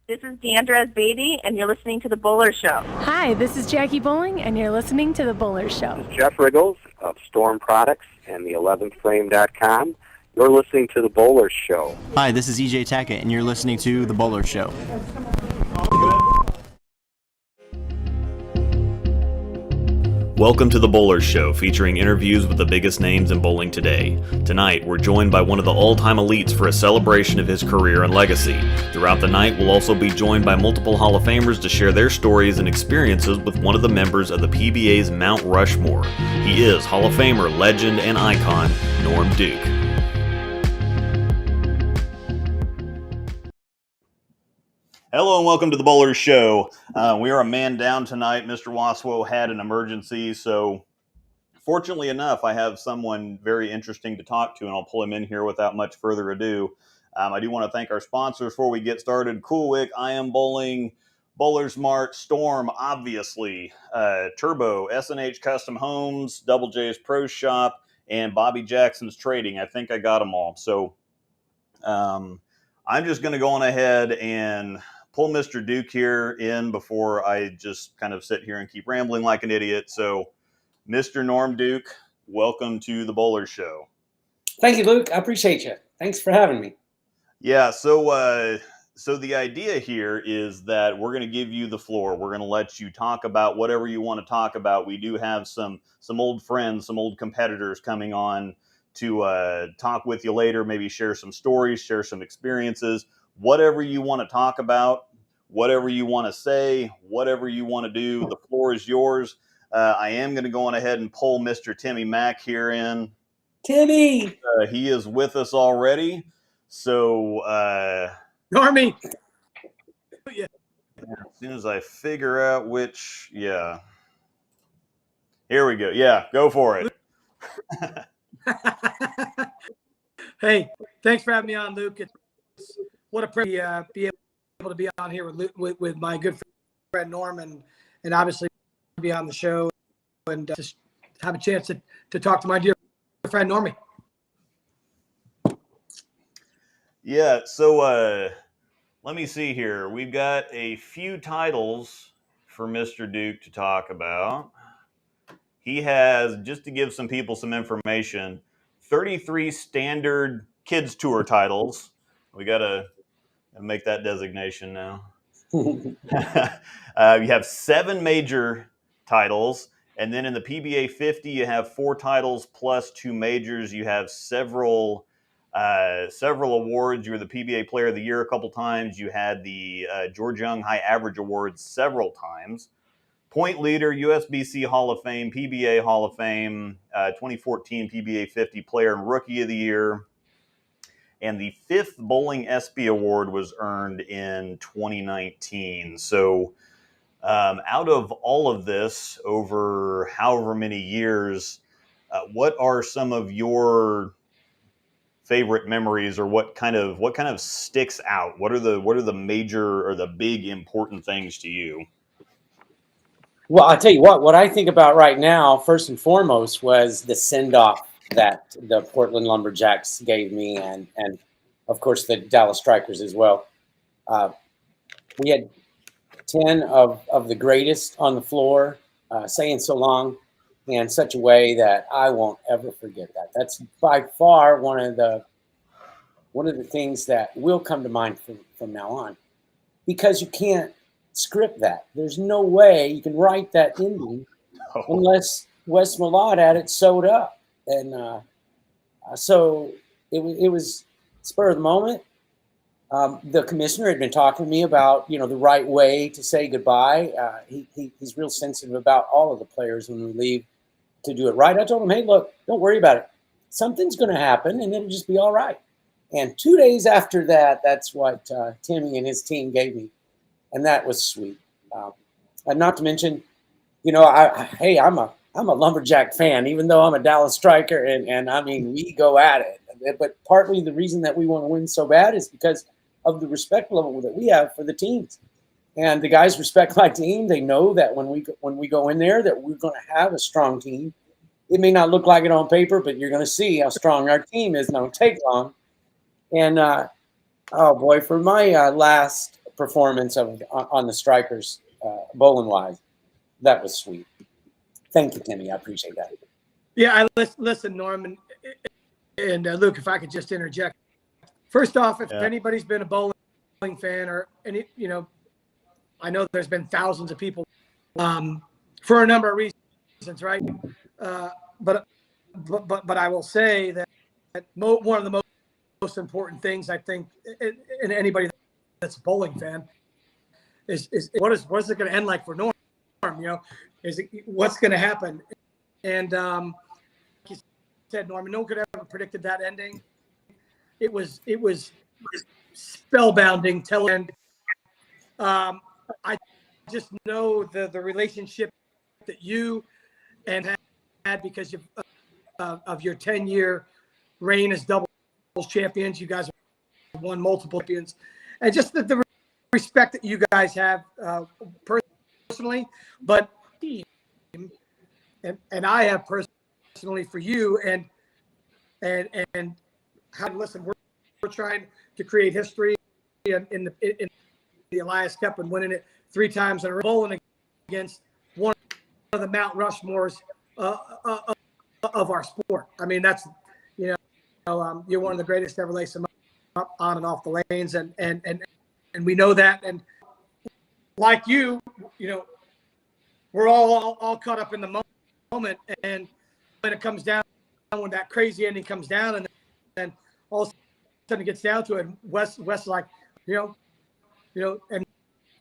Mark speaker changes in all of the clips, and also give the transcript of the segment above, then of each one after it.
Speaker 1: This is Deandra Beatty, and you're listening to The Bowler Show.
Speaker 2: Hi, this is Jackie Bowling, and you're listening to The Bowler Show.
Speaker 3: This is Jeff Riggles of Storm Products and the 11thframe.com. You're listening to The Bowler Show.
Speaker 4: Hi, this is EJ Tackett, and you're listening to The Bowler Show.
Speaker 5: Welcome to The Bowler Show, featuring interviews with the biggest names in bowling today. Tonight, we're joined by one of the all-time elites for a celebration of his career and legacy. Throughout the night, we'll also be joined by multiple Hall of Famers to share their stories and experiences with one of the members of the PBA's Mount Rushmore. He is Hall of Famer, legend, and icon, Norm Duke. Hello and welcome to the Bowler Show. We are a man down tonight. Mr. Waswo had an emergency, so fortunately enough, I have someone very interesting to talk to, and I'll pull him in here without much further ado. I do want to thank our sponsors before we get started. Coolwick, I Am Bowling, Bowler's Mart, Storm, obviously, Turbo, S&H Custom Homes, Double J's Pro Shop, and Bobby Jackson's Trading. I think I got them all. So I'm just going to go on ahead and pull Mr. Duke here in before I just kind of sit here and keep rambling like an idiot. So, Mr. Norm Duke, welcome to the Bowler Show.
Speaker 6: Thank you, Luke. I appreciate you. Thanks for having me.
Speaker 5: Yeah, so the idea here is that we're going to give you the floor. We're going to let you talk about whatever you want to talk about. We do have some old friends, some old competitors coming on to talk with you later, maybe share some stories, share some experiences. Whatever you want to talk about, whatever you want to say, whatever you want to do, the floor is yours. I am going to go on ahead and pull Mr. Timmy Mack here in.
Speaker 6: Timmy!
Speaker 5: He is with us already. So,
Speaker 6: Normie!
Speaker 5: Yeah. As soon as I figure out which, yeah. Here we go. Yeah, go for it.
Speaker 7: Hey, thanks for having me on, Luke. What a privilege to be able to be on here with my good friend Norm, and obviously be on the show and just have a chance to talk to my dear friend Normie.
Speaker 5: Yeah, so let me see here. We've got a few titles for Mr. Duke to talk about. He has, just to give some people some information, 33 standard kids tour titles. We got to make that designation now. You have 7 major titles, and then in the PBA 50, you have 4 titles plus 2 majors. You have several awards. You were the PBA Player of the Year a couple times. You had the George Young High Average Awards several times. Point leader, Usbc Hall of Fame, PBA Hall of Fame, 2014 PBA 50 Player and Rookie of the Year. And the 5th Bowling ESPY Award was earned in 2019. So out of all of this, over however many years, what are some of your favorite memories, or what kind of sticks out? What are the major or the big important things to you?
Speaker 6: Well, I'll tell you what I think about right now, first and foremost, was the send-off that the Portland Lumberjacks gave me, and of course the Dallas Strikers as well. We had 10 of the greatest on the floor saying so long in such a way that I won't ever forget that. That's by far one of the things that will come to mind from now on, because you can't script that. There's no way you can write that ending unless Wes Malott had it sewed up. And so it was spur of the moment. The commissioner had been talking to me about, the right way to say goodbye. He's real sensitive about all of the players when we leave to do it right. I told him, hey, look, don't worry about it. Something's going to happen, and it'll just be all right. And 2 days after that, that's what Timmy and his team gave me. And that was sweet. And not to mention, I'm a Lumberjack fan, even though I'm a Dallas Striker, and I mean, we go at it. But partly the reason that we want to win so bad is because of the respect level that we have for the teams. And the guys respect my team. They know that when we go in there, that we're going to have a strong team. It may not look like it on paper, but you're going to see how strong our team is. And it won't take long. And oh boy, for my last performance on the strikers, bowling wise. That was sweet. Thank you, Timmy. I appreciate that.
Speaker 7: Yeah, listen, Norman and Luke, if I could just interject. First off, if anybody's been a bowling fan or any, I know there's been thousands of people for a number of reasons, right? But I will say that one of the most important things I think in anybody that's a bowling fan is what is it going to end like for Norm? What's going to happen? And like you said, Norman, no one could ever predicted that ending. It was spellbounding. I just know the relationship that you and had because of your 10-year reign as doubles champions. You guys have won multiple champions, and just the respect that you guys have personally, but and I have personally for you and listen, we're trying to create history in the Elias Cup and winning it 3 times in a row, bowling against one of the Mount Rushmores of our sport. I mean, that's you're one of the greatest to ever lace them up on and off the lanes, and we know that. And like you, we're all caught up in the moment, and when it comes down, when that crazy ending comes down, and then all of a sudden it gets down to it, Wes is like, and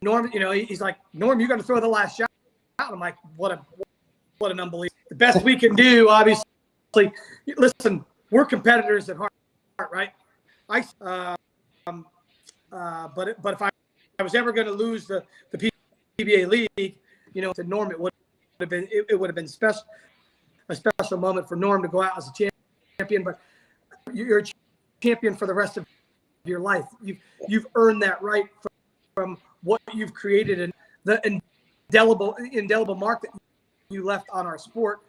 Speaker 7: Norm, he's like, Norm, you got to throw the last shot. I'm like, what an unbelievable. The best we can do, obviously. Listen, we're competitors at heart, right? But if I was ever going to lose the PBA league, to Norm, it would have been a special moment for Norm to go out as a champion. But you're a champion for the rest of your life. You've earned that right from what you've created and the indelible mark that you left on our sport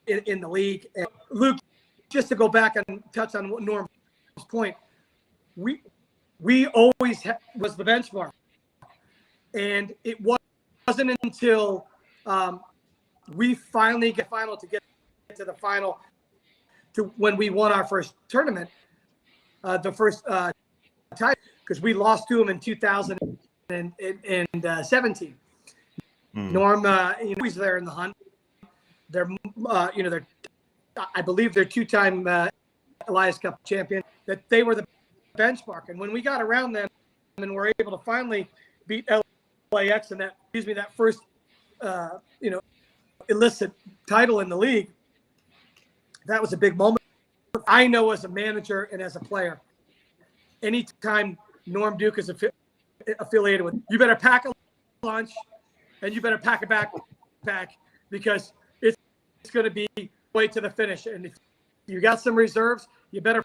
Speaker 7: in the league. And Luke, just to go back and touch on Norm's point, we always was the benchmark, and it wasn't until we finally get to the final to when we won our first tournament, the first tie, because we lost to him in 2017. Norm, he's there in the hunt. They're, I believe they're 2-time Elias Cup champion. That they were the benchmark, and when we got around them and were able to finally beat LAX and that first illicit title in the league, that was a big moment. I know as a manager and as a player, anytime Norm Duke is affiliated with, you better pack a lunch and you better pack a backpack, because it's going to be way to the finish. And if you got some reserves, you better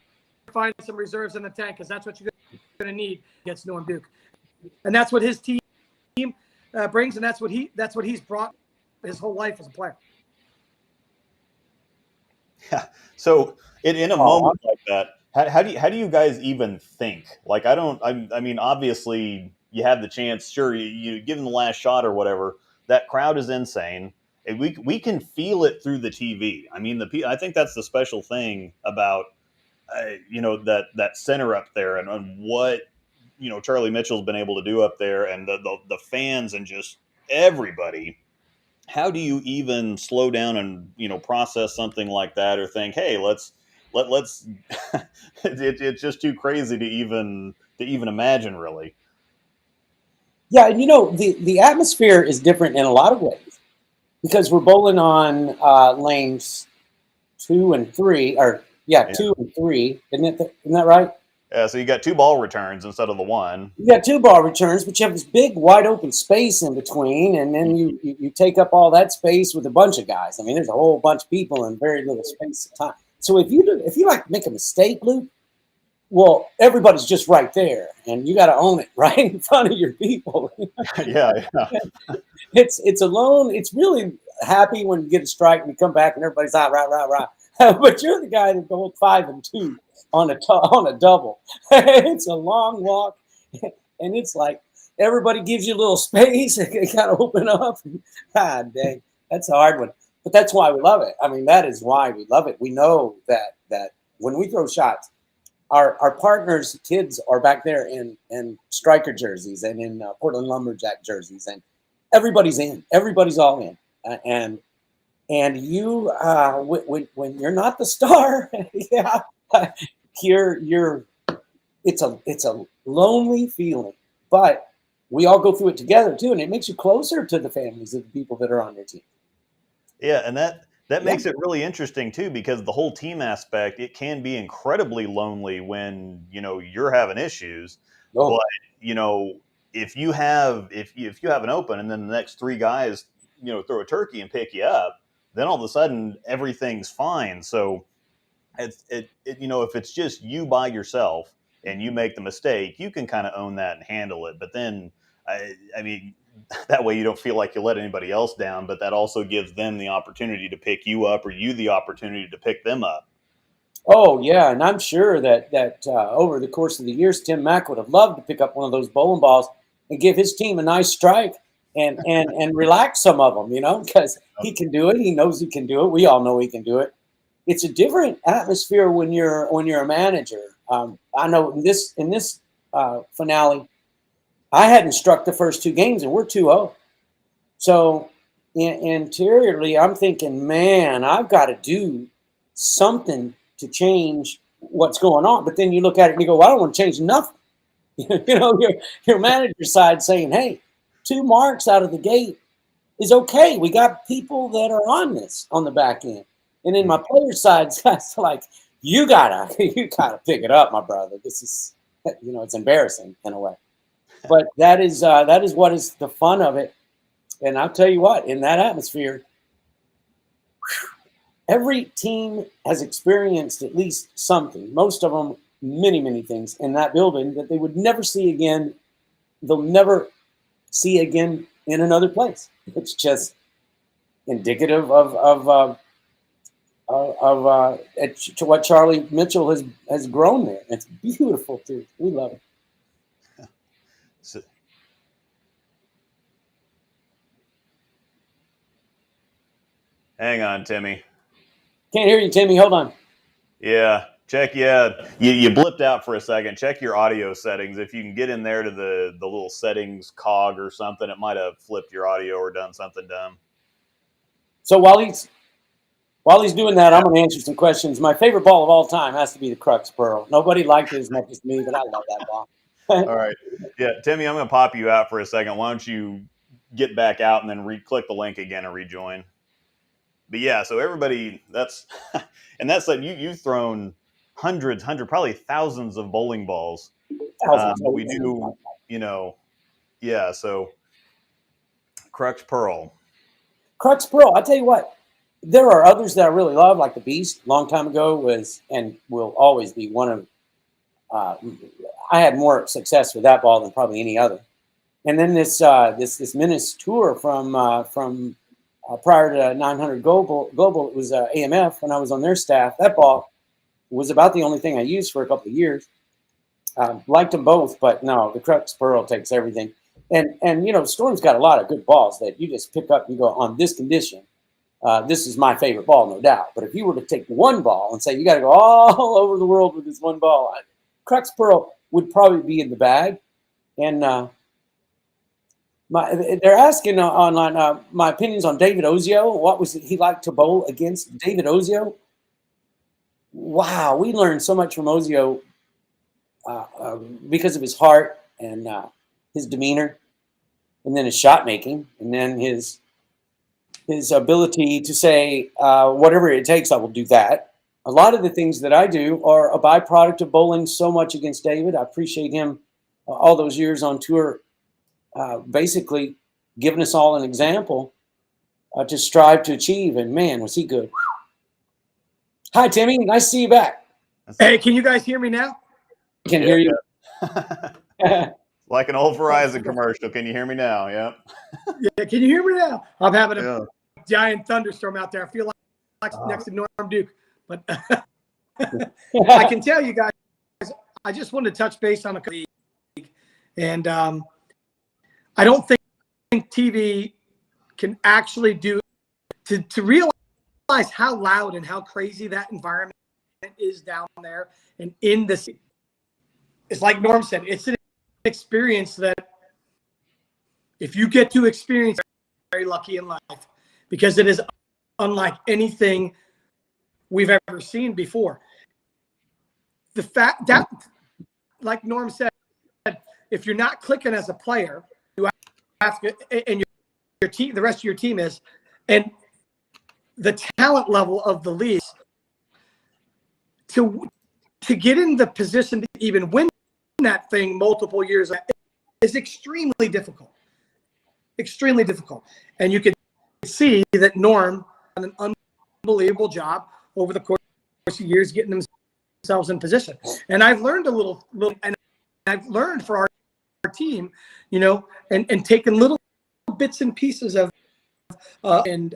Speaker 7: find some reserves in the tank, because that's what you're going to need against Norm Duke. And that's what his team brings, and that's what he's brought his whole life as a player.
Speaker 5: Yeah. So in a moment like that, how do you guys even think? Like, I mean, obviously you have the chance. Sure, you give them the last shot or whatever. That crowd is insane. And we can feel it through the TV. I mean, I think that's the special thing about that center up there, and what Charlie Mitchell's been able to do up there, and the fans and just everybody. How do you even slow down and process something like that, or think, hey, let's it's just too crazy to even imagine, really.
Speaker 6: Yeah, the atmosphere is different in a lot of ways, because we're bowling on lanes 2 and 3, 2 and 3, isn't that right?
Speaker 5: Yeah, so you got 2 ball returns instead of the 1.
Speaker 6: You got 2 ball returns, but you have this big wide open space in between, and then you take up all that space with a bunch of guys. I mean, there's a whole bunch of people in very little space of time. So if you like make a mistake, Luke, well, everybody's just right there, and you got to own it right in front of your people.
Speaker 5: Yeah.
Speaker 6: It's alone. It's really happy when you get a strike and you come back and everybody's out, right. But you're the guy that goes 5 and 2 on a double. It's a long walk. And it's like everybody gives you a little space and they kind of open up. God dang, that's a hard one. But that's why we love it. I mean, that is why we love it. We know that when we throw shots, our partners' kids are back there in striker jerseys and in Portland Lumberjack jerseys, and everybody's in. Everybody's all in. And you, when you're not the star, yeah, you're. It's a lonely feeling, but we all go through it together too, and it makes you closer to the families of the people that are on your team.
Speaker 5: Yeah, and that makes it really interesting too, because the whole team aspect, it can be incredibly lonely when you're having issues.
Speaker 6: Oh.
Speaker 5: But if you have an open, and then the next three guys throw a turkey and pick you up, then all of a sudden everything's fine. So if it's just you by yourself and you make the mistake, you can kind of own that and handle it. But then, I mean, that way you don't feel like you let anybody else down, but that also gives them the opportunity to pick you up, or you the opportunity to pick them up.
Speaker 6: Oh, yeah, and I'm sure that over the course of the years, Tim Mack would have loved to pick up one of those bowling balls and give his team a nice strike and relax some of them, because he can do it. He knows he can do it. We all know he can do it. It's a different atmosphere when you're a manager. I know in this finale, I hadn't struck the first two games, and we're 2-0. So interiorly, I'm thinking, man, I've got to do something to change what's going on. But then you look at it and you go, well, I don't want to change nothing. Your manager side saying, hey, 2 marks out of the gate is okay. We got people that are on this on the back end. And then my player side's like, you gotta pick it up, my brother. This is, it's embarrassing in a way. But that is what is the fun of it. And I'll tell you what, in that atmosphere, every team has experienced at least something. Most of them, many, many things in that building that they would never see again. They'll never see again in another place. It's just indicative of to what Charlie Mitchell has grown there. It's beautiful too. We love it.
Speaker 5: So, hang on, Timmy.
Speaker 6: Can't hear you, Timmy. Hold on.
Speaker 5: Yeah, check. Yeah, you blipped out for a second. Check your audio settings. If you can get in there to the little settings cog or something, it might have flipped your audio or done something dumb.
Speaker 6: So while he's doing that, I'm going to answer some questions. My favorite ball of all time has to be the Crux Pearl. Nobody liked it as much as me, but I love that ball.
Speaker 5: All right. Yeah, Timmy, I'm going to pop you out for a second. Why don't you get back out and then click the link again and rejoin? But yeah, so everybody, and that's like you've thrown hundreds, probably thousands of bowling balls. We do, yeah, so Crux Pearl.
Speaker 6: Crux Pearl, I'll tell you what, there are others that I really love, like the Beast, a long time ago was, and will always be one of, I had more success with that ball than probably any other. And then this Menace Tour from prior to 900 Global, it was AMF when I was on their staff. That ball was about the only thing I used for a couple of years. Liked them both, but no, the Crux Pearl takes everything. And Storm's got a lot of good balls that you just pick up and you go, on this condition, this is my favorite ball, no doubt. But if you were to take one ball and say you got to go all over the world with this one ball, Crux Pearl would probably be in the bag. And they're asking online my opinions on David Ozio. What was he like to bowl against? David Ozio? Wow, we learned so much from Ozio because of his heart and his demeanor, and then his shot making, and then his ability to say, whatever it takes, I will do that. A lot of the things that I do are a byproduct of bowling so much against David. I appreciate him all those years on tour, basically giving us all an example to strive to achieve. And man, was he good. Hi, Timmy. Nice to see you back.
Speaker 7: Hey, can you guys hear me now?
Speaker 6: Can hear you.
Speaker 5: Like an old Verizon commercial. Can you hear me now? Yep.
Speaker 7: Yeah, can you hear me now? I'm having a giant thunderstorm out there. I feel like next to Norm Duke. But I can tell you guys, I just wanted to touch base on a league. And I don't think TV can actually do to realize how loud and how crazy that environment is down there and in the city. It's like Norm said, it's an experience that if you get to experience, you're very lucky in life, because it is unlike anything we've ever seen before. The fact that, like Norm said, if you're not clicking as a player, you have to, and your team, the rest of your team is, and the talent level of the league to get in the position to even win that thing multiple years is extremely difficult. Extremely difficult. And you can see that Norm done an unbelievable job over the course of years getting themselves in position. And I've learned a little, and I've learned for our team, you know, and taken little bits and pieces of and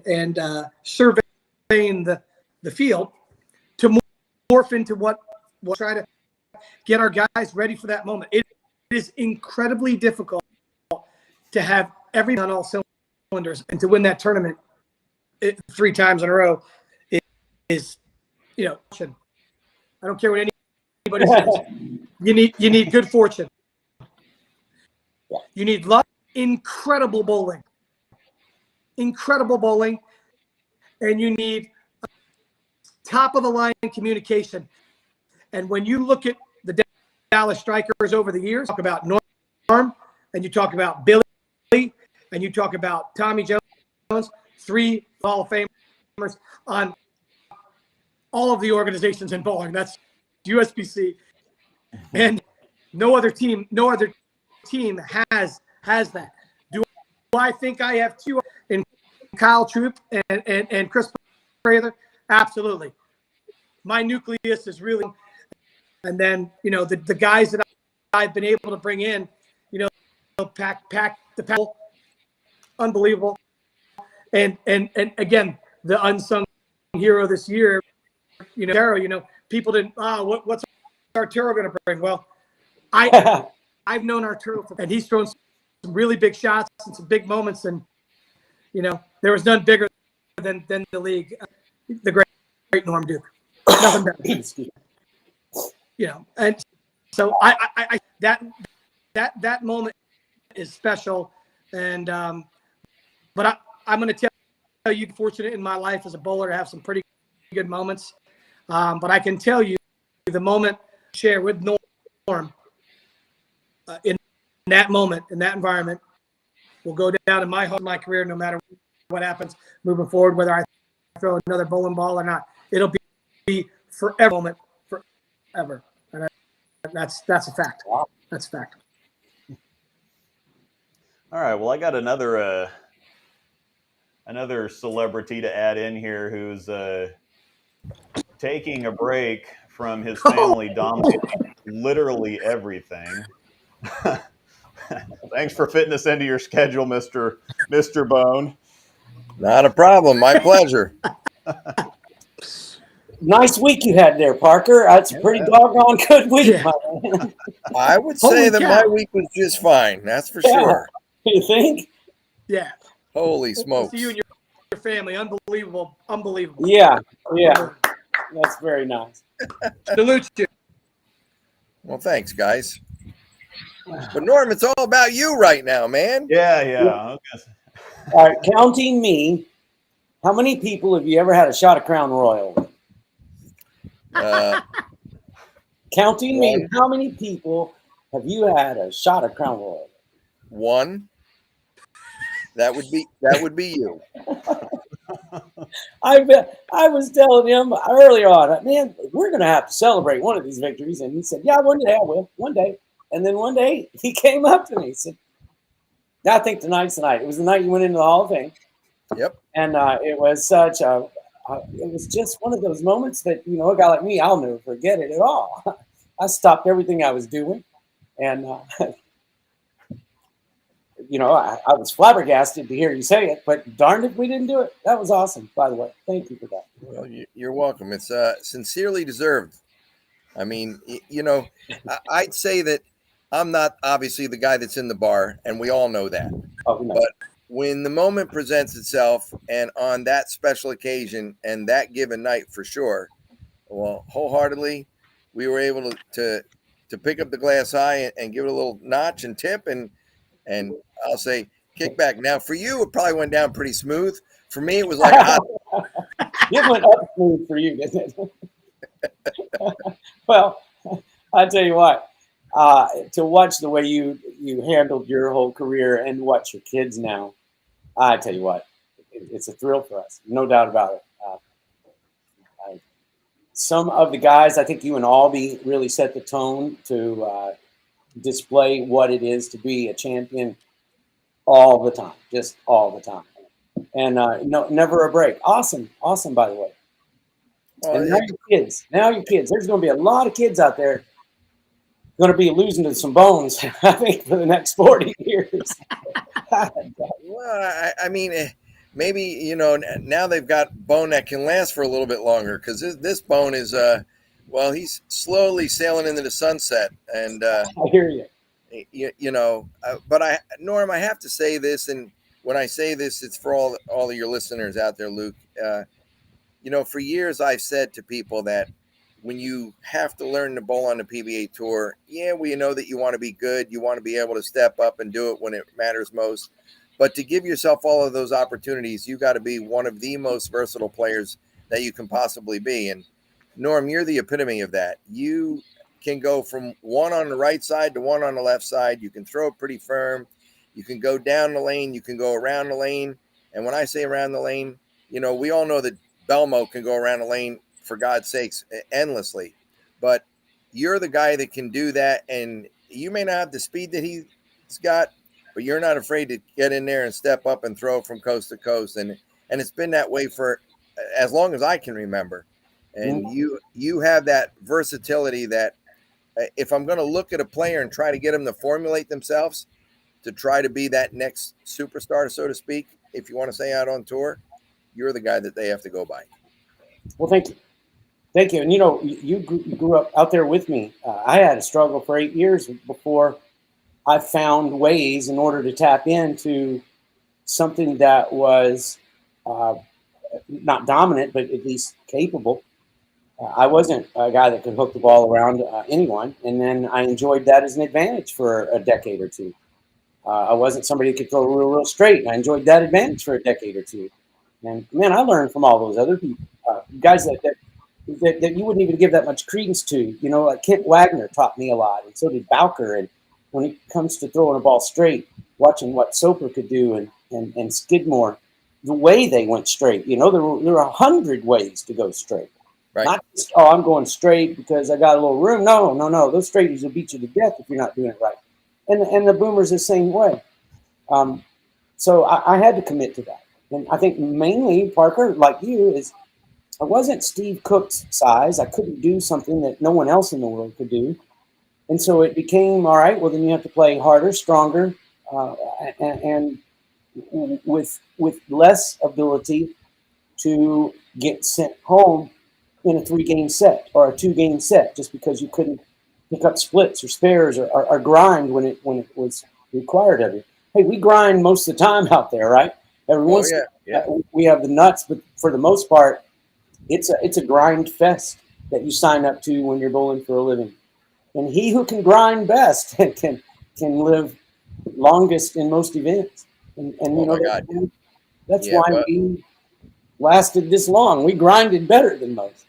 Speaker 7: surveying the field to morph into what we'll try to get our guys ready for that moment. It is incredibly difficult to have everything on all cylinders, and to win that tournament 3 times in a row is, you know, I don't care what anybody says. You need good fortune. You need luck, incredible bowling, and you need top of the line communication. And when you look at the Dallas Strikers over the years, talk about Norm, and you talk about Billy, and you talk about Tommy Jones, 3 Hall of Famers on all of the organizations in bowling. That's USBC, and no other team has that. Do I think I have 2 in Kyle Troop and Chris Prather? Absolutely. My nucleus is really, and then, you know, the guys that I've been able to bring in, you know, pack the pack, unbelievable. And again, the unsung hero this year, you know, Arturo, you know, people didn't, what's Arturo going to bring? Well, I've known Arturo, and he's thrown some really big shots and some big moments, and, you know, there was none bigger than the league, the great Norm Duke. Nothing better. You know, and so I that moment is special, and but I'm going to tell you, fortunate in my life as a bowler to have some pretty good moments, but I can tell you the moment I share with Norm in that moment, in that environment, will go down in my career, no matter what happens moving forward, whether I throw another bowling ball or not. It'll be forever moment, forever. And that's a fact. Wow. That's a fact.
Speaker 5: All right. Well, I got another celebrity to add in here who's taking a break from his family dominating literally everything. Thanks for fitting us into your schedule, Mr. Bone.
Speaker 8: Not a problem. My pleasure.
Speaker 6: Nice week you had there, Parker. That's a pretty doggone good week, my man.
Speaker 8: I would say that my week was just fine. That's for sure.
Speaker 6: You think?
Speaker 7: Yeah.
Speaker 8: Holy smokes.
Speaker 7: See you and your family. Unbelievable.
Speaker 6: Yeah. That's very nice.
Speaker 7: Salute you.
Speaker 8: Well, thanks, guys. But Norm, it's all about you right now, man.
Speaker 5: Yeah. Okay.
Speaker 6: All right, counting me, how many people have you ever had a shot of Crown Royal with? Counting me, how many people have you had a shot of Crown Royal?
Speaker 8: 1. That would be you.
Speaker 6: I was telling him earlier on, man, we're going to have to celebrate one of these victories. And he said, yeah, one day I will. One day. And then one day he came up to me and said, I think tonight's the night. It was the night you went into the Hall of Fame.
Speaker 8: Yep.
Speaker 6: And it was such a, it was just one of those moments that, you know, a guy like me, I'll never forget it at all. I stopped everything I was doing. And, you know, I was flabbergasted to hear you say it, but darned if we didn't do it. That was awesome, by the way. Thank you for that.
Speaker 8: Well, you're welcome. It's sincerely deserved. I mean, you know, I'd say that I'm not obviously the guy that's in the bar, and we all know that.
Speaker 6: Oh, no.
Speaker 8: But when the moment presents itself, and on that special occasion and that given night for sure, well, wholeheartedly, we were able to pick up the glass high and give it a little notch and tip, and I'll say kick back. Now, for you, it probably went down pretty smooth. For me, it was like a hot.
Speaker 6: It went up smooth for you, didn't it? Well, I tell you what, to watch the way you handled your whole career and watch your kids now, I tell you what, it's a thrill for us, no doubt about it. Some of the guys, I think you and Albie really set the tone to display what it is to be a champion all the time, just all the time. And no, never a break. Awesome, by the way. And now your kids. There's going to be a lot of kids out there going to be losing to some bones, I think, for the next 40 years.
Speaker 8: Well, I mean, maybe, now they've got bone that can last for a little bit longer, because this bone is, well, he's slowly sailing into the sunset. And
Speaker 6: I hear you.
Speaker 8: But Norm, I have to say this, and when I say this, it's for all of your listeners out there, Luke. For years I've said to people that when you have to learn to bowl on the PBA Tour, we know that you want to be good, you want to be able to step up and do it when it matters most. But to give yourself all of those opportunities, you got to be one of the most versatile players that you can possibly be. And Norm, you're the epitome of that. You can go from one on the right side to one on the left side. You can throw it pretty firm. You can go down the lane. You can go around the lane. And when I say around the lane, we all know that Belmo can go around the lane, for God's sakes, endlessly. But you're the guy that can do that. And you may not have the speed that he's got, but you're not afraid to get in there and step up and throw from coast to coast. And it's been that way for as long as I can remember. And you have that versatility that if I'm going to look at a player and try to get them to formulate themselves to try to be that next superstar, so to speak, if you want to say out on tour, you're the guy that they have to go by.
Speaker 6: Well, thank you. Thank you. And, you grew up out there with me. I had a struggle for 8 years before I found ways in order to tap into something that was not dominant, but at least capable. I wasn't a guy that could hook the ball around anyone. And then I enjoyed that as an advantage for a decade or two. I wasn't somebody who could throw real straight. I enjoyed that advantage for a decade or two. And, man, I learned from all those other people, guys that you wouldn't even give that much credence to. Like Kent Wagner taught me a lot, and so did Bowker. And when it comes to throwing a ball straight, watching what Soper could do and Skidmore, the way they went straight, there were 100 ways to go straight.
Speaker 8: Right.
Speaker 6: Not just, I'm going straight because I got a little room. No. Those straighties will beat you to death if you're not doing it right. And the boomers the same way. So I had to commit to that. And I think mainly, Parker, like you, is I wasn't Steve Cook's size. I couldn't do something that no one else in the world could do. And so it became, all right, well, then you have to play harder, stronger, and with less ability to get sent home in a 3-game set or a 2-game set just because you couldn't pick up splits or spares or grind when it was required of you. Hey, we grind most of the time out there, right? Every once we have the nuts, but for the most part, it's a grind fest that you sign up to when you're bowling for a living. And he who can grind best can live longest in most events. And that's why we lasted this long. We grinded better than most.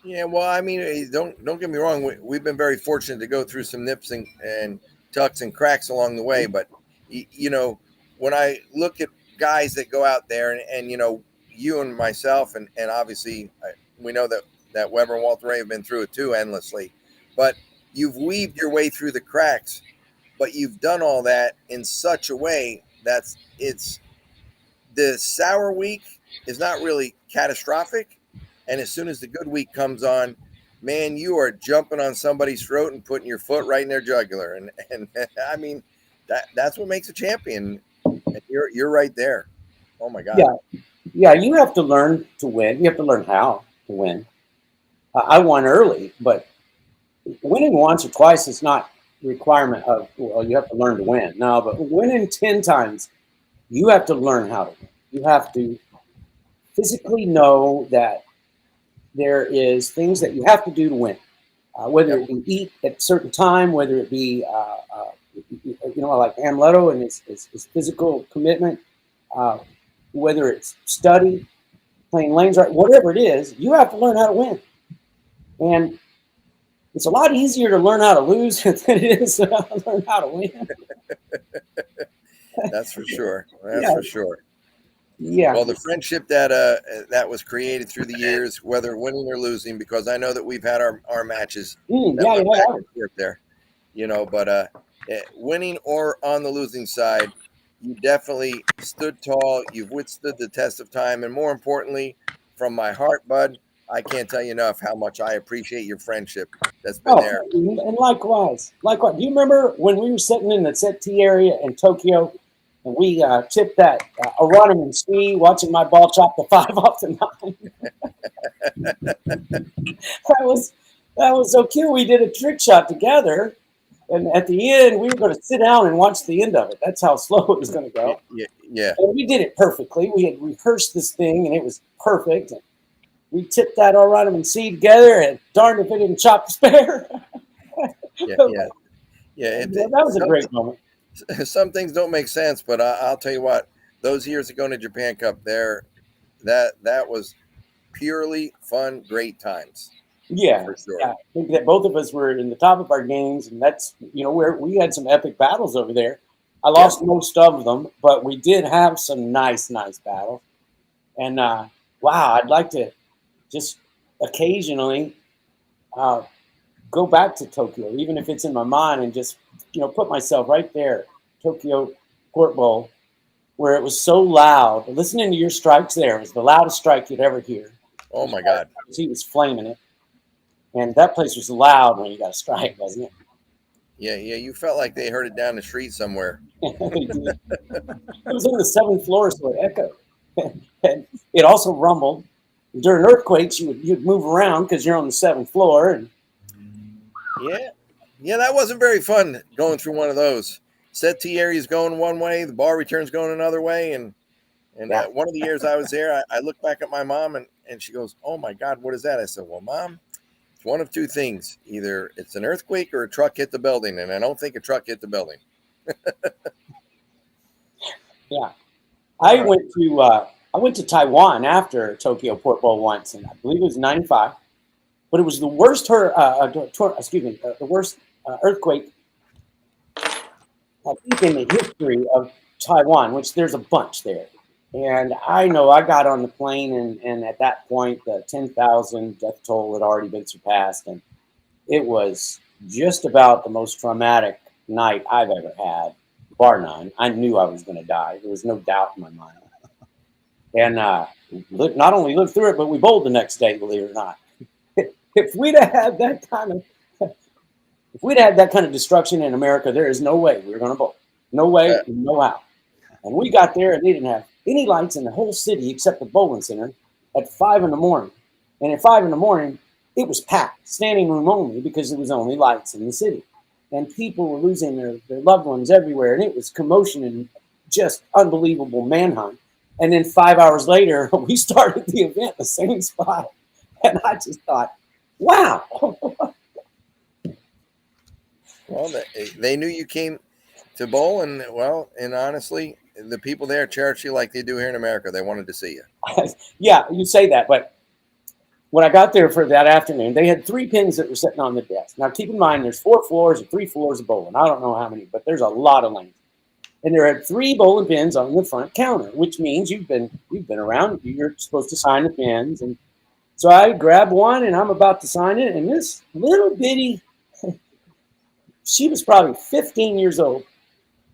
Speaker 8: Yeah, well, I mean, don't get me wrong. We've been very fortunate to go through some nips and tucks and cracks along the way. But, when I look at guys that go out there and you and myself and obviously we know that Weber and Walter Ray have been through it too endlessly. But you've weaved your way through the cracks, but you've done all that in such a way that it's the sour week is not really catastrophic. And as soon as the good week comes on, man, you are jumping on somebody's throat and putting your foot right in their jugular. And I mean, that's what makes a champion. And you're right there. Oh my God.
Speaker 6: Yeah. You have to learn to win. You have to learn how to win. I won early, but winning once or twice is not requirement of, well, you have to learn to win. No, but winning 10 times, you have to learn how to win. You have to physically know that there is things that you have to do to win, whether it be eat at a certain time, whether it be, like Amleto and his physical commitment, whether it's study, playing lanes right, whatever it is, you have to learn how to win. And it's a lot easier to learn how to lose than it is to learn how to win.
Speaker 8: That's for sure. That's for sure.
Speaker 6: Yeah.
Speaker 8: Well, the friendship that was created through the years, whether winning or losing, because I know that we've had our matches back and forth there, but winning or on the losing side, you definitely stood tall. You've withstood the test of time. And more importantly, from my heart, bud, I can't tell you enough how much I appreciate your friendship that's been there.
Speaker 6: And likewise. Do you remember when we were sitting in the set T area in Tokyo and we tipped that Aronimon ski, watching my ball chop the 5 off the 9? That was so cute. We did a trick shot together. And at the end, we were going to sit down and watch the end of it. That's how slow it was going to go.
Speaker 8: Yeah.
Speaker 6: And we did it perfectly. We had rehearsed this thing, and it was perfect. And we tipped that Aronimon C together, and darned if it didn't chop the spare. That was a great moment.
Speaker 8: Some things don't make sense, but I'll tell you what. Those years ago in the Japan Cup, that was purely fun, great times.
Speaker 6: Yeah,
Speaker 8: for sure.
Speaker 6: Yeah. I think that both of us were in the top of our games, and that's where we had some epic battles over there. I lost most of them, but we did have some nice battles. And I'd like to just occasionally go back to Tokyo, even if it's in my mind, and just put myself right there, Tokyo Court Bowl, where it was so loud. Listening to your strikes there was the loudest strike you'd ever hear.
Speaker 8: Oh my God!
Speaker 6: He was flaming it. And that place was loud when you got a strike, wasn't it?
Speaker 8: Yeah. You felt like they heard it down the street somewhere.
Speaker 6: It was on the 7th floor, so it echoed. And it also rumbled. During earthquakes, you'd move around because you're on the 7th floor. And
Speaker 8: yeah, that wasn't very fun going through one of those. Set T area's going one way, the bar return's going another way, and one of the years I was there, I looked back at my mom and she goes, "Oh my God, what is that?" I said, "Well, Mom, it's one of two things. Either it's an earthquake or a truck hit the building, and I don't think a truck hit the building."
Speaker 6: Yeah, I went to Taiwan after Tokyo Port Bowl once, and I believe it was '95. But it was the worst the worst earthquake I think in the history of Taiwan, which there's a bunch there. And I know I got on the plane, and at that point, the 10,000 death toll had already been surpassed. And it was just about the most traumatic night I've ever had, bar none. I knew I was going to die. There was no doubt in my mind. And not only lived through it, but we bowled the next day, believe it or not. If we'd have had that kind of destruction in America, there is no way we were going to bowl. No way, no how. And we got there, and they didn't have any lights in the whole city except the bowling center at 5 a.m. And at 5 a.m, it was packed, standing room only, because there was only lights in the city. And people were losing their loved ones everywhere, and it was commotion and just unbelievable manhunt. And then 5 hours later, we started the event in the same spot. And I just thought, wow.
Speaker 8: Well, they knew you came to bowl, and honestly, the people there cherish you like they do here in America. They wanted to see you.
Speaker 6: Yeah, you say that, but when I got there for that afternoon, they had 3 pins that were sitting on the desk. Now, keep in mind, there's 4 floors or 3 floors of bowling. I don't know how many, but there's a lot of lanes. And there are 3 bowling pins on the front counter, which means you've been around. You're supposed to sign the pins, and so I grabbed one, and I'm about to sign it, and this little bitty, she was probably 15 years old,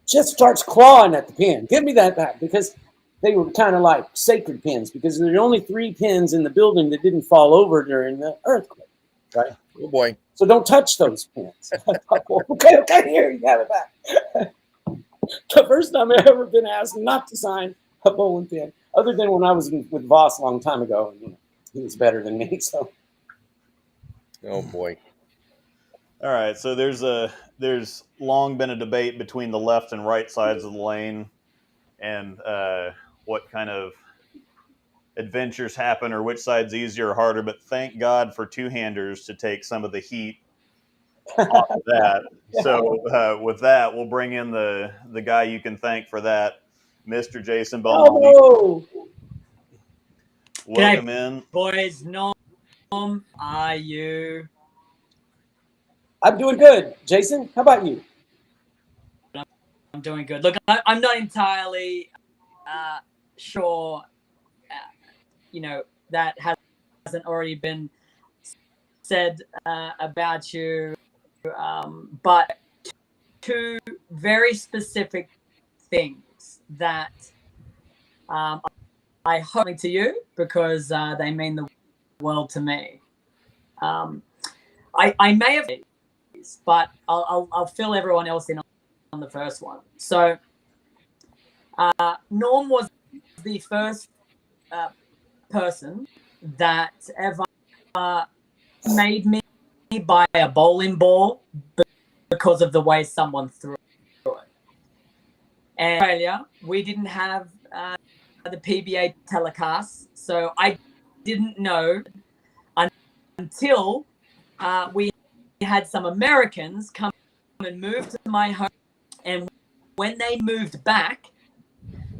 Speaker 6: just starts clawing at the pin. Give me that back, because they were kind of like sacred pins, because there were only 3 pins in the building that didn't fall over during the earthquake, right?
Speaker 8: Oh boy!
Speaker 6: So don't touch those pins. Okay, here you have it back. The first time I've ever been asked not to sign a bowling pin, other than when I was with Voss a long time ago. And, he was better than me, so.
Speaker 8: Oh boy!
Speaker 5: All right, so there's long been a debate between the left and right sides of the lane, and what kind of adventures happen or which side's easier or harder. But thank God for two-handers to take some of the heat off of that. So with that, we'll bring in the guy you can thank for that, Mr. Jason Belmonte.
Speaker 6: Oh,
Speaker 5: Welcome in,
Speaker 9: boys. Norm, are you?
Speaker 6: I'm doing good. Jason, how about you?
Speaker 9: I'm doing good. Look, I'm not entirely sure, that hasn't already been said about you, but two very specific things that I hope to you because they mean the world to me. I may have these, but I'll fill everyone else in on the first one. So Norm was the first person that ever made me buy a bowling ball because of the way someone threw it. And in Australia, we didn't have the PBA telecast, so I didn't know until we had some Americans come and move to my home. And when they moved back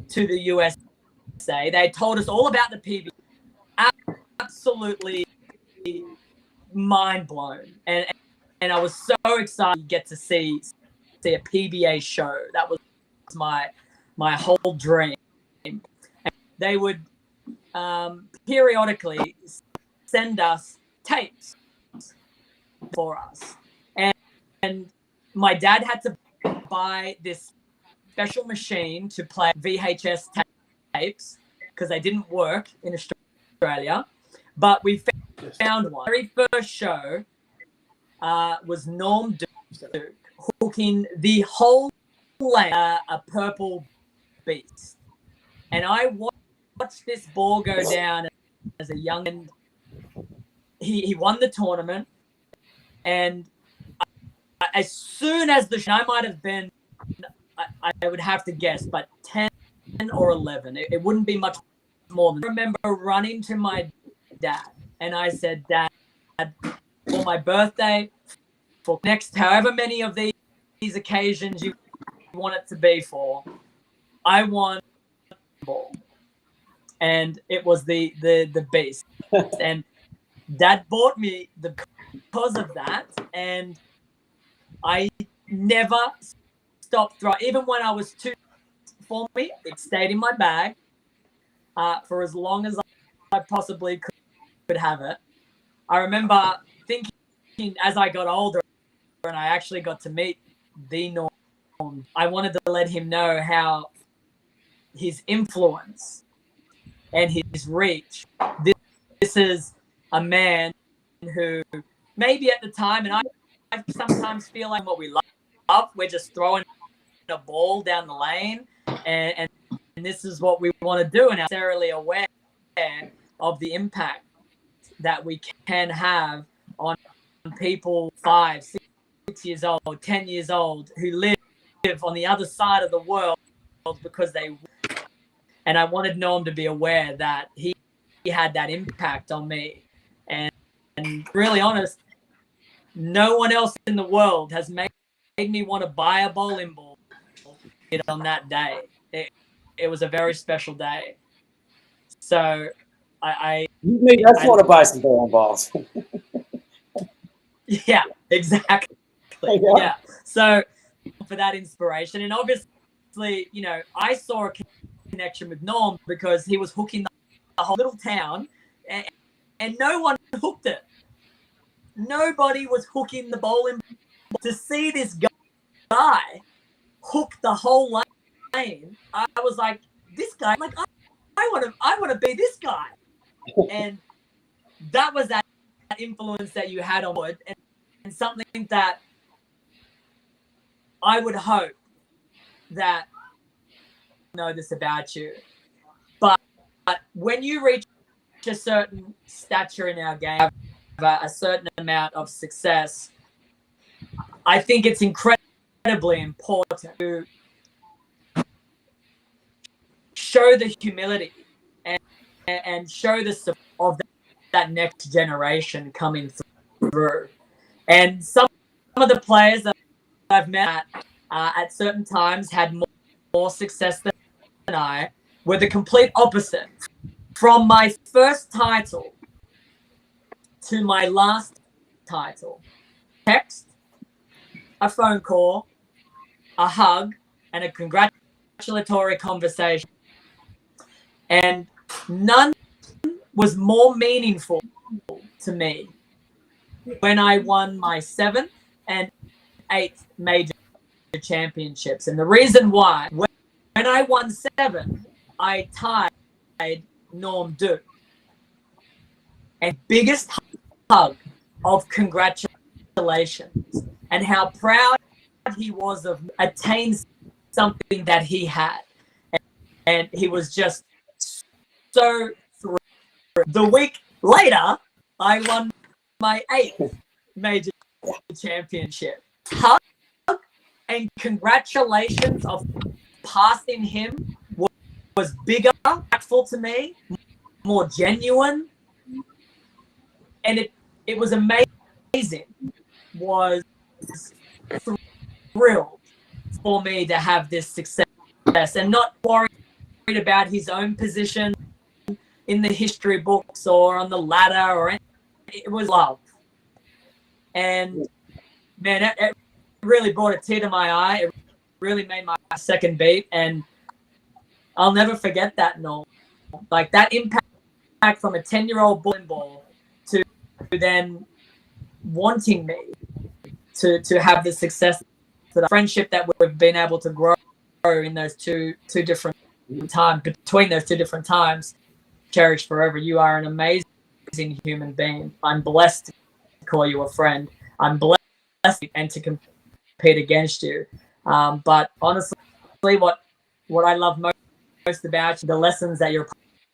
Speaker 9: to the USA, they told us all about the PBA. Absolutely mind blown, and I was so excited to get to see a PBA show. That was my whole dream. And they would periodically send us tapes for us, and my dad had to buy this special machine to play VHS tapes because they didn't work in Australia, but we found one. The very first show was Norm Duke hooking the whole lane a purple beast, and I watched this ball go down as a young, and he won the tournament, and as soon as I might have been, I would have to guess, but 10 or 11. It wouldn't be much more than. I remember running to my dad, and I said, Dad, for my birthday, for next however many of these occasions you want it to be for, I want a ball. And it was the beast. And Dad bought me because of that, and I never stopped throwing. Even when I was too for me, it stayed in my bag for as long as I possibly could have it. I remember thinking as I got older and I actually got to meet the Norm, I wanted to let him know how his influence and his reach. This is a man who maybe at the time, and I sometimes feel like what we love, we're just throwing a ball down the lane, and this is what we want to do, and I'm necessarily aware of the impact that we can have on people 5, 6 years old, 10 years old who live on the other side of the world because they. And I wanted Norm to be aware that he had that impact on me, and really honest, no one else in the world has made me want to buy a bowling ball on that day. It was a very special day. So
Speaker 6: You made us want to buy some bowling balls.
Speaker 9: Yeah, exactly. Yeah. So for that inspiration, and obviously, I saw a connection with Norm because he was hooking the whole little town, and no one hooked it. Nobody was hooking the bowling ball. To see this guy hook the whole lane, I was like, this guy, like I want to be this guy, and that was that influence that you had on board, and something that I would hope that know this about you. But when you reach a certain stature in our game, a certain amount of success, I think it's incredibly important to show the humility and show the support of that next generation coming through. And some of the players that I've met at certain times had more success than I were the complete opposite. From my first title to my last title, text, a phone call, a hug, and a congratulatory conversation. And none was more meaningful to me when I won my 7th and 8th major championships. And the reason why, when I won 7, I tied Norm Duke. And biggest hug of congratulations and how proud he was of attaining something that he had. And he was just so thrilled. The week later, I won my 8th major championship. Hug and congratulations of passing him was bigger, impactful to me, more genuine, and it was amazing. Was thrilled for me to have this success and not worried about his own position in the history books or on the ladder or anything. It was love. And man, it really brought a tear to my eye. It really made my second beat, and I'll never forget that, Norm. Like that impact from a 10-year-old ball to then wanting me to have the success, the friendship that we've been able to grow in those two different times, between those 2 different times. Cherished forever. You are an amazing human being. I'm blessed to call you a friend. I'm blessed and to compete against you. But honestly, what I love most about you, the lessons that you're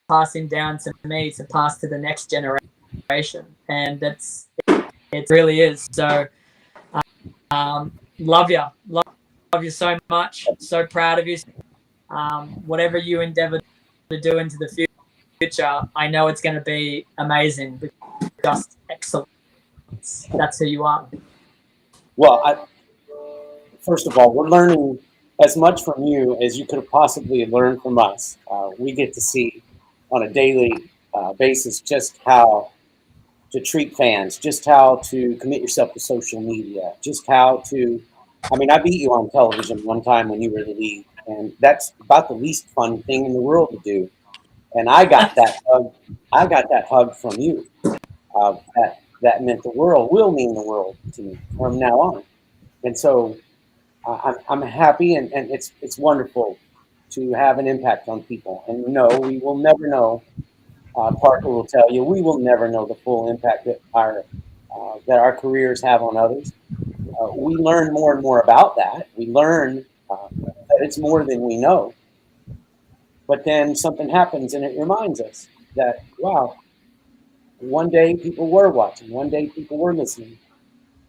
Speaker 9: passing down to me to pass to the next generation, and it really is. So love you so much. So proud of you. Whatever you endeavor to do into the future, I know it's going to be amazing. Just excellent. That's who you are.
Speaker 6: Well, first of all, we're learning as much from you as you could have possibly learned from us. We get to see on a daily basis just how to treat fans, just how to commit yourself to social media, just how to, I mean, I beat you on television one time when you were the lead, and that's about the least fun thing in the world to do. And I got that hug. I got that hug from you. That meant the world, will mean the world to me from now on. And so I'm happy, and it's wonderful to have an impact on people. And no, we will never know. Parker will tell you, we will never know the full impact that our careers have on others. We learn more and more about that. We learn that it's more than we know. But then something happens, and it reminds us that, wow, one day people were watching, one day people were listening.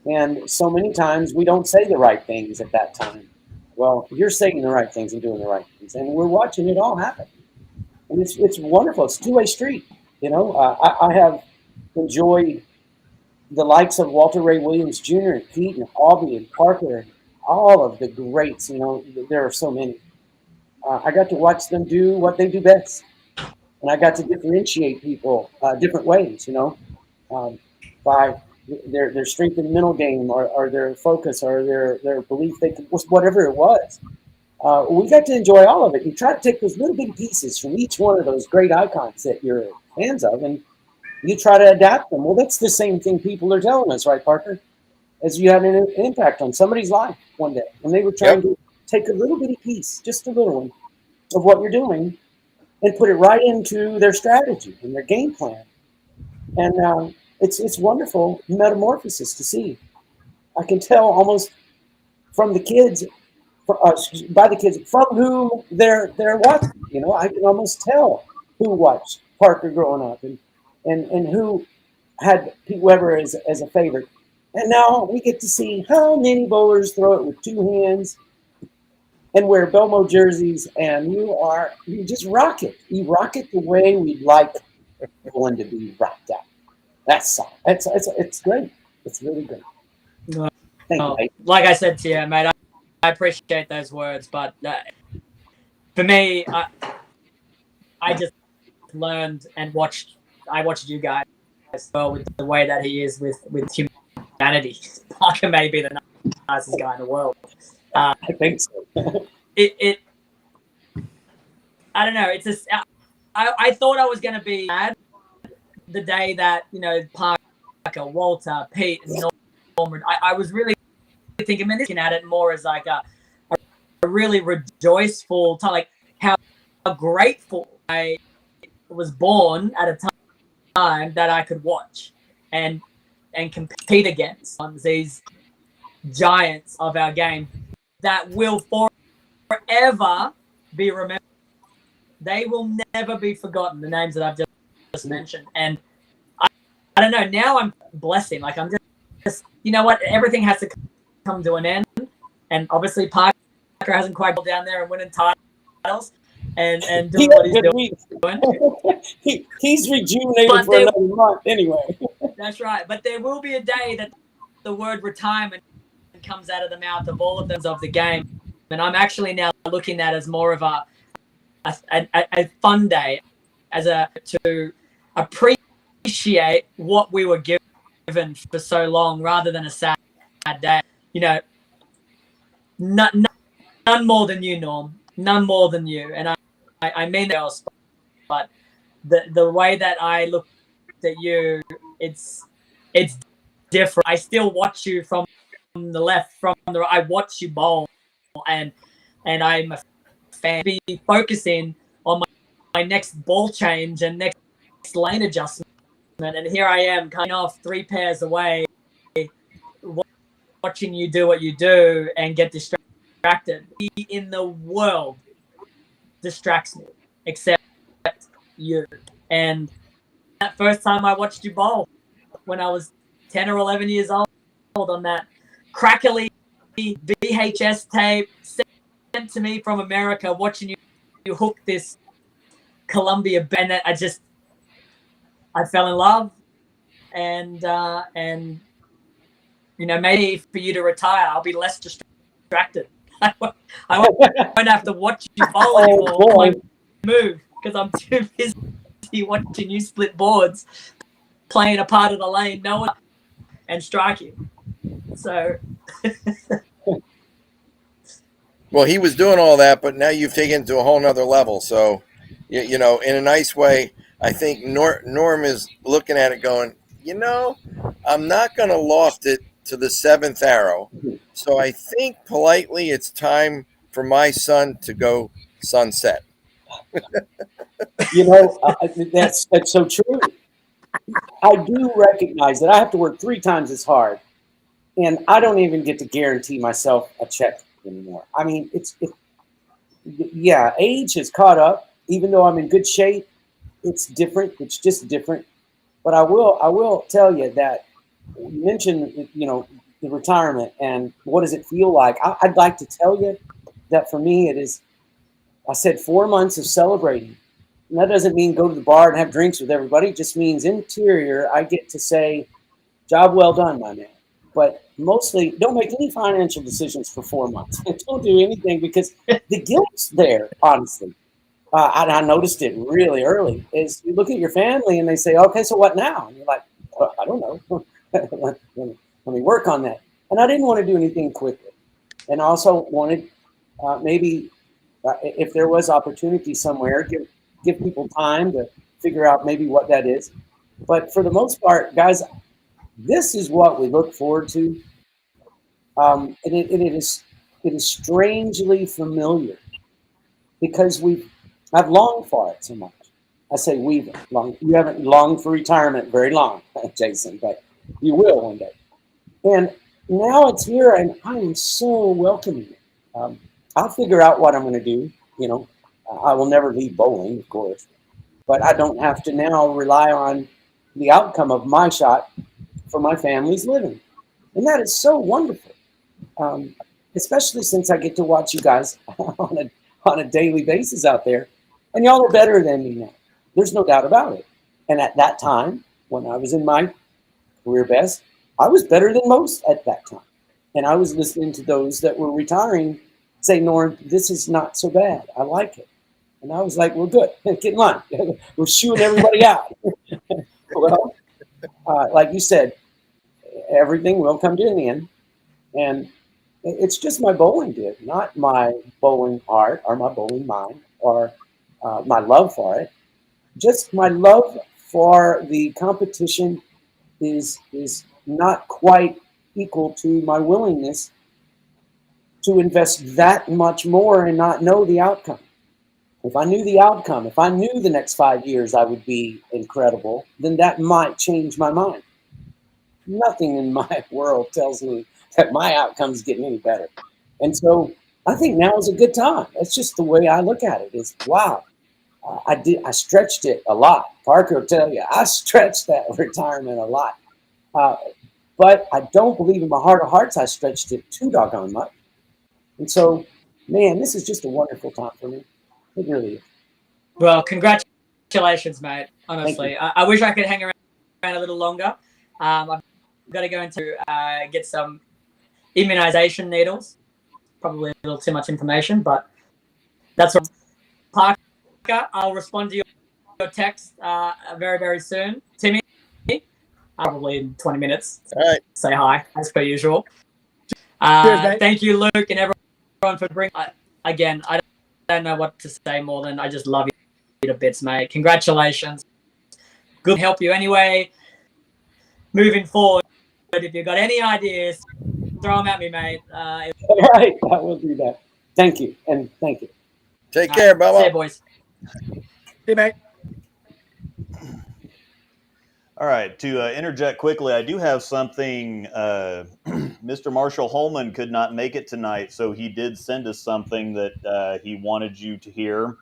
Speaker 6: And so many times we don't say the right things at that time. Well, you're saying the right things and doing the right things, and we're watching it all happen. And it's wonderful. It's a two-way street. You know, I have enjoyed the likes of Walter Ray Williams Jr. and Pete and Albie and Parker and all of the greats. You know, there are so many. I got to watch them do what they do best. And I got to differentiate people different ways, you know, by their strength in the mental game or their focus or their belief they could, whatever it was. We got to enjoy all of it. You try to take those little bitty pieces from each one of those great icons that you're fans of, and you try to adapt them. Well, that's the same thing people are telling us, right, Parker? As you had an impact on somebody's life one day, and they were trying to take a little bitty piece, just a little one, of what you're doing, and put it right into their strategy and their game plan. And it's wonderful metamorphosis to see. I can tell almost from the kids, by the kids, from whom they're watching. You know, I can almost tell who watched Parker growing up and who had Pete Weber as a favorite. And now we get to see how many bowlers throw it with two hands and wear Belmo jerseys, and you just rock it. You rock it the way we'd like bowling to be rocked out. It's great. It's really great. Thank you, mate.
Speaker 9: Like I said to you, mate, I appreciate those words, but for me, I just learned and watched. I watched you guys as well with the way that he is with humanity. Parker may be the nicest guy in the world.
Speaker 6: I think so.
Speaker 9: I don't know. It's just I thought I was going to be mad the day that Parker, Walter, Pete, and Norman. I was really thinking, looking at it more as like a really rejoiceful time, like how grateful I was born at a time that I could watch and compete against these giants of our game that will forever be remembered. They will never be forgotten, the names that I've just mentioned. And I don't know, now I'm blessing. Like I'm just you know what, everything has to come to an end. And obviously Parker hasn't quite got down there and winning titles and doing what he's doing.
Speaker 6: He's rejuvenated for another month anyway.
Speaker 9: That's right. But there will be a day that the word retirement comes out of the mouth of all of them of the game. And I'm actually now looking at it as more of a fun day, to appreciate what we were given for so long rather than a sad day. None more than you, Norm. None more than you. And I mean that else, but the way that I looked at you, it's different. I still watch you from the left, from the right. I watch you bowl, and I'm a fan. Be focusing on my next ball change and next lane adjustment, and here I am coming off 3 pairs away, watching you do what you do and get distracted. He in the world distracts me except you. And that first time I watched you bowl when I was 10 or 11 years old on that crackly VHS tape sent to me from America, watching you hook this Columbia band, I fell in love, and maybe for you to retire, I'll be less distracted. I won't have to watch you bowl anymore. Move, because I'm too busy watching you split boards, playing a part of the lane, knowing and striking. So.
Speaker 8: Well, he was doing all that, but now you've taken it to a whole nother level. So, in a nice way, I think Norm is looking at it going, I'm not going to loft it to the 7th arrow. So I think politely it's time for my son to go sunset.
Speaker 6: That's so true. I do recognize that I have to work 3 times as hard, and I don't even get to guarantee myself a check anymore. I mean, age has caught up. Even though I'm in good shape, it's different. It's just different. But I will tell you that you mentioned, the retirement and what does it feel like. I'd like to tell you that for me it is. I said 4 months of celebrating. And that doesn't mean go to the bar and have drinks with everybody. It just means interior, I get to say, job well done, my man. But mostly, don't make any financial decisions for 4 months. Don't do anything because the guilt's there, honestly. I noticed it really early. Is you look at your family and they say, okay, so what now? And you're like, I don't know. Let me work on that. And I didn't want to do anything quickly. And I also wanted maybe if there was opportunity somewhere, give people time to figure out maybe what that is. But for the most part, guys, this is what we look forward to. And it is strangely familiar because I've longed for it so much. I say we've longed. You haven't longed for retirement very long, Jason, but you will one day. And now it's here, and I am so welcoming it. I'll figure out what I'm going to do. I will never leave bowling, of course, but I don't have to now rely on the outcome of my shot for my family's living. And that is so wonderful, especially since I get to watch you guys on a daily basis out there. And y'all are better than me now. There's no doubt about it. And at that time, when I was in my career best, I was better than most at that time. And I was listening to those that were retiring say, Norm, this is not so bad. I like it. And I was like, well, good. Get in line. We're shooing everybody out. Well, like you said, everything will come to an end. And it's just my bowling did, not my bowling art or my bowling mind or my love for it. Just my love for the competition is not quite equal to my willingness to invest that much more and not know the outcome. If I knew the outcome, if I knew the next 5 years I would be incredible, then that might change my mind. Nothing in my world tells me that my outcome's getting any better. And so I think now is a good time. That's just the way I look at it. It's wow. I stretched it a lot. Parker will tell you, I stretched that retirement a lot. But I don't believe in my heart of hearts I stretched it too doggone much. And so, man, this is just a wonderful time for me. It really is.
Speaker 9: Well, congratulations, mate. Honestly, I wish I could hang around a little longer. I've got to go into get some immunization needles. Probably a little too much information, but that's what. Parker, I'll respond to your text very, very soon. Timmy, probably in 20 minutes.
Speaker 8: All right.
Speaker 9: Say hi, as per usual.
Speaker 7: Cheers,
Speaker 9: thank you, Luke, and everyone for bringing. Again, I don't know what to say more than I just love you to bits, mate. Congratulations. Good to help you anyway. Moving forward, if you've got any ideas, throw them at me, mate.
Speaker 6: All right, I will do that. Thank you, and thank you.
Speaker 8: Take care, Bubba.
Speaker 9: See you, boys.
Speaker 7: Hey, mate.
Speaker 5: All right, to interject quickly, I do have something. Mr. Marshall Holman could not make it tonight, so he did send us something that he wanted you to hear.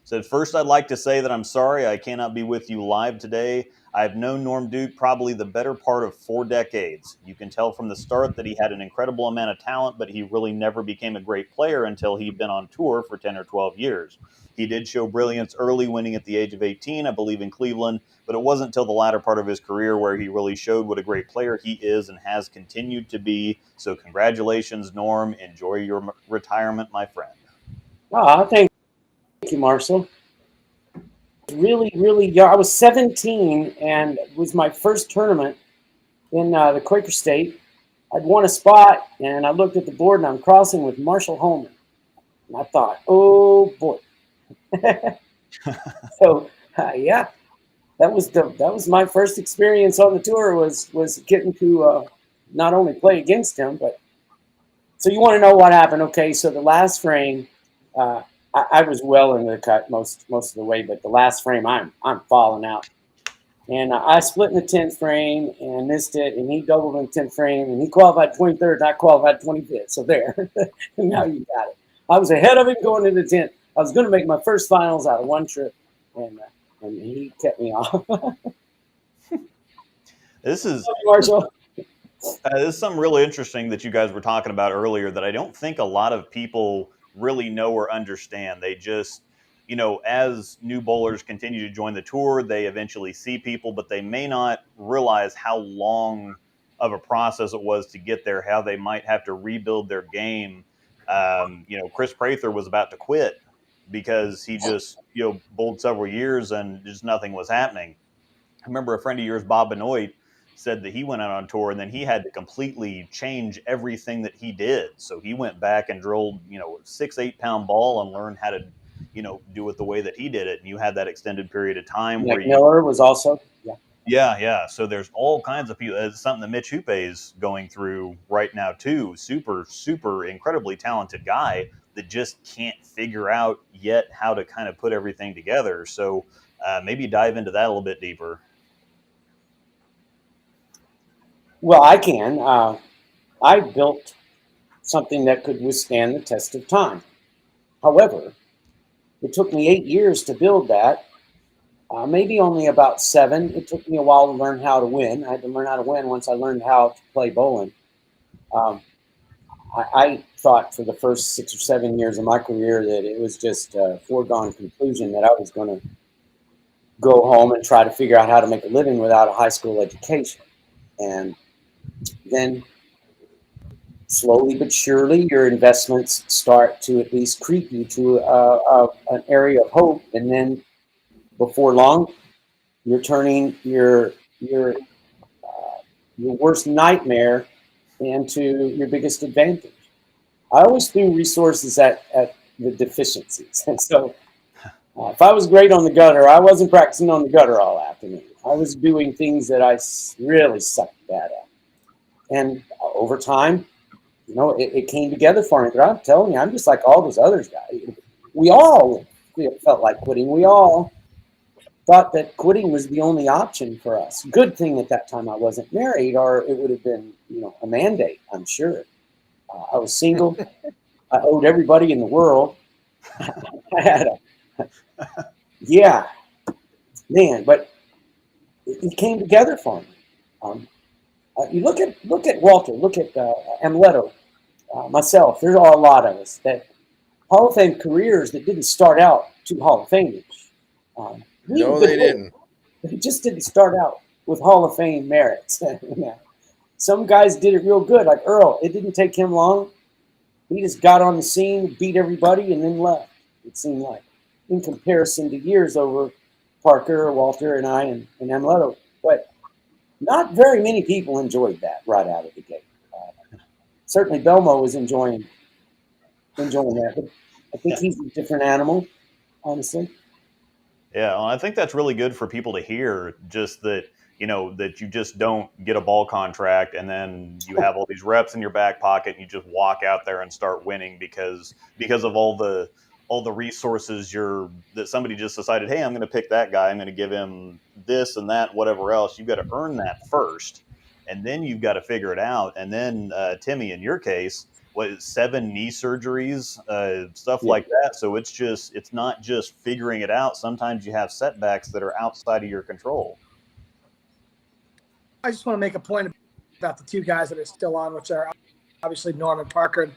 Speaker 5: Said, first, I'd like to say that I'm sorry I cannot be with you live today. I've known Norm Duke probably the better part of 4 decades. You can tell from the start that he had an incredible amount of talent, but he really never became a great player until he'd been on tour for 10 or 12 years. He did show brilliance early, winning at the age of 18, I believe, in Cleveland, but it wasn't until the latter part of his career where he really showed what a great player he is and has continued to be. So congratulations, Norm. Enjoy your retirement, my friend.
Speaker 6: Oh, thank you, Marshall. Really, really young. I was 17, and it was my first tournament in the Quaker State. I'd won a spot, and I looked at the board, and I'm crossing with Marshall Holman. And I thought, oh, boy. So, yeah, that was my first experience on the tour was getting to not only play against him, but so you want to know what happened? Okay, so the last frame, I was well in the cut most of the way, but the last frame, I'm falling out, and I split in the 10th frame and missed it, and he doubled in the 10th frame, and he qualified 23rd, and I qualified 25th. So there, now you got it. I was ahead of him going into the 10th. I was going to make my first finals out of one trip, and he kept me off.
Speaker 5: This is
Speaker 6: Marshall.
Speaker 5: This is something really interesting that you guys were talking about earlier that I don't think a lot of people really know or understand. They just, as new bowlers continue to join the tour, they eventually see people, but they may not realize how long of a process it was to get there, how they might have to rebuild their game. Chris Prather was about to quit because he just, bowled several years and just nothing was happening. I remember a friend of yours, Bob Benoit, said that he went out on tour and then he had to completely change everything that he did. So he went back and drilled, 6-8 pound ball and learned how to, do it the way that he did it. And you had that extended period of time where
Speaker 6: Miller was also,
Speaker 5: Yeah. So there's all kinds of people. It's something that Mitch Hoope is going through right now too. Super, super incredibly talented guy that just can't figure out yet how to kind of put everything together. So maybe dive into that a little bit deeper.
Speaker 6: Well, I can. I built something that could withstand the test of time. However, it took me 8 years to build that, maybe only about 7. It took me a while to learn how to win. I had to learn how to win once I learned how to play bowling. I thought for the first 6 or 7 years of my career that it was just a foregone conclusion that I was going to go home and try to figure out how to make a living without a high school education. And then slowly but surely, your investments start to at least creep you to an area of hope. And then before long, you're turning your worst nightmare into your biggest advantage. I always threw resources at the deficiencies. And so if I was great on the gutter, I wasn't practicing on the gutter all afternoon. I was doing things that I really sucked bad at. And over time, it came together for me. But I'm telling you, I'm just like all those others guys. We all felt like quitting. We all thought that quitting was the only option for us. Good thing at that time I wasn't married, or it would have been, a mandate, I'm sure. I was single. I owed everybody in the world. I had but it came together for me. You look at Walter, look at Amleto, myself. There's a lot of us that Hall of Fame careers that didn't start out to Hall of Famers.
Speaker 8: No, they didn't.
Speaker 6: It just didn't start out with Hall of Fame merits. Some guys did it real good, like Earl. It didn't take him long. He just got on the scene, beat everybody, and then left, it seemed like, in comparison to years over Parker, Walter, and I, and Amleto. But not very many people enjoyed that right out of the gate. Certainly Belmo was enjoying that, but I think he's a different animal, honestly.
Speaker 5: Yeah, well, I think that's really good for people to hear, just that, that you just don't get a ball contract and then you have all these reps in your back pocket and you just walk out there and start winning because of all the resources that somebody just decided, hey, I'm going to pick that guy, I'm going to give him this and that, whatever else. You've got to earn that first, and then you've got to figure it out. And then, Timmy, in your case, 7 knee surgeries, stuff like that. So it's not just figuring it out. Sometimes you have setbacks that are outside of your control.
Speaker 7: I just want to make a point about the 2 guys that are still on, which are obviously Norm and Parker.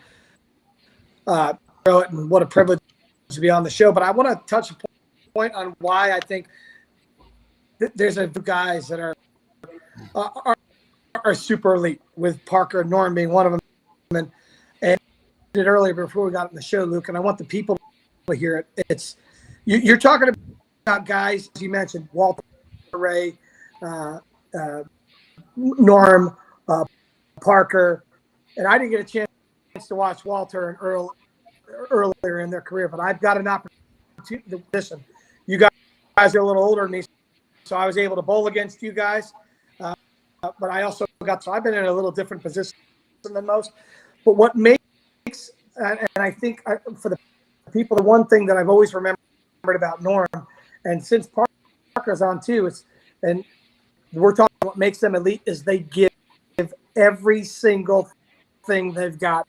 Speaker 7: And what a privilege to be on the show. But I want to touch a point on why I think there's a few guys that are super elite, with Parker and Norm being one of them. And I did earlier before we got on the show, Luke, and I want the people to hear it. It's you're talking about guys, as you mentioned, Walter, Ray, Norm, Parker, and I didn't get a chance to watch Walter and Earl earlier in their career, but I've got an opportunity to listen. You guys are a little older than me, so I was able to bowl against you guys, but I also so I've been in a little different position than most. But what makes, and I think for the people, the one thing that I've always remembered about Norm, and since Parker's on too, and we're talking what makes them elite is they give every single thing they've got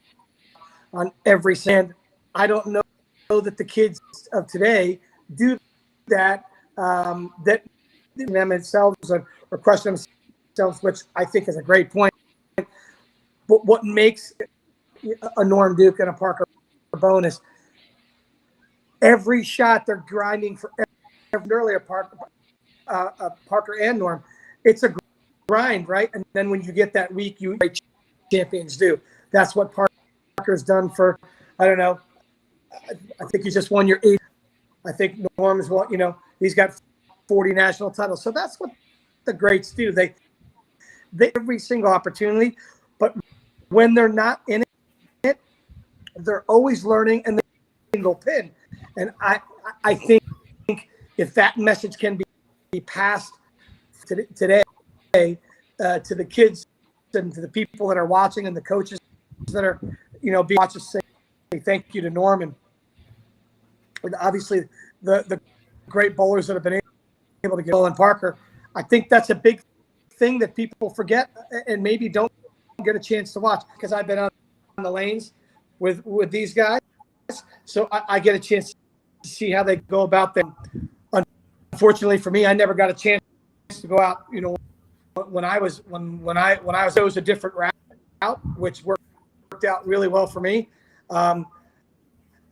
Speaker 7: on every sand. I don't know that the kids of today do that, that them themselves or question themselves, which I think is a great point. But what makes a Norm Duke and a Parker bonus, every shot they're grinding for earlier Parker and Norm, it's a grind, right? And then when you get that week, champions do. That's what Parker's done for, I don't know, I think he just won your 8th. I think Norm is he's got 40 national titles. So that's what the greats do. They every single opportunity, but when they're not in it, they're always learning and they single pin. And I think if that message can be passed today to the kids and to the people that are watching and the coaches that are being watched, say thank you to Norm and obviously the great bowlers that have been able to get in Parker. I think that's a big thing that people forget and maybe don't get a chance to watch, because I've been on the lanes with these guys, so I get a chance to see how they go about them. unfortunately for me, I never got a chance to go out. You know, when I was it was a different route, which worked out really well for me. You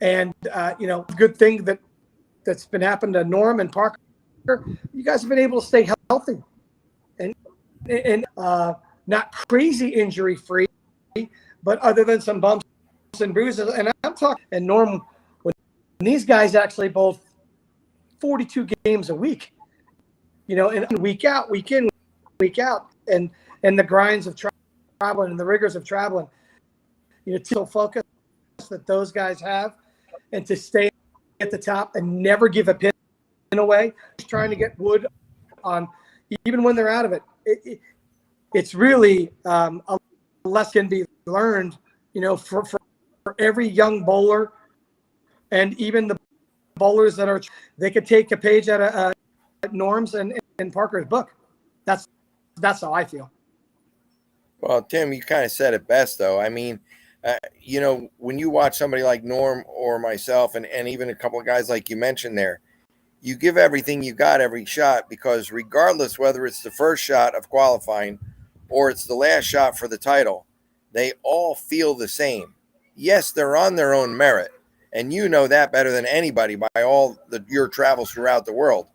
Speaker 7: know, good thing that's been happening to Norm and Parker. You guys have been able to stay healthy and not crazy injury free, but other than some bumps and bruises. And I'm talking, and Norm, when these guys actually both 42 games a week, you know, and week out, week in, week out, and the grinds of traveling and the rigors of traveling, you know, to focus that those guys have, and to stay at the top and never give a pin away, just trying to get wood on, even when they're out of it. It's really a lesson to be learned, you know, for every young bowler, and even the bowlers that are, they could take a page out of Norm's and Parker's book. That's how I feel.
Speaker 8: Well, Tim, you kind of said it best, though. I mean, you know, when you watch somebody like Norm or myself, and even a couple of guys like you mentioned there, you give everything you got every shot, because regardless whether it's the first shot of qualifying or it's the last shot for the title, they all feel the same. Yes, they're on their own merit, and you know that better than anybody by all your travels throughout the world.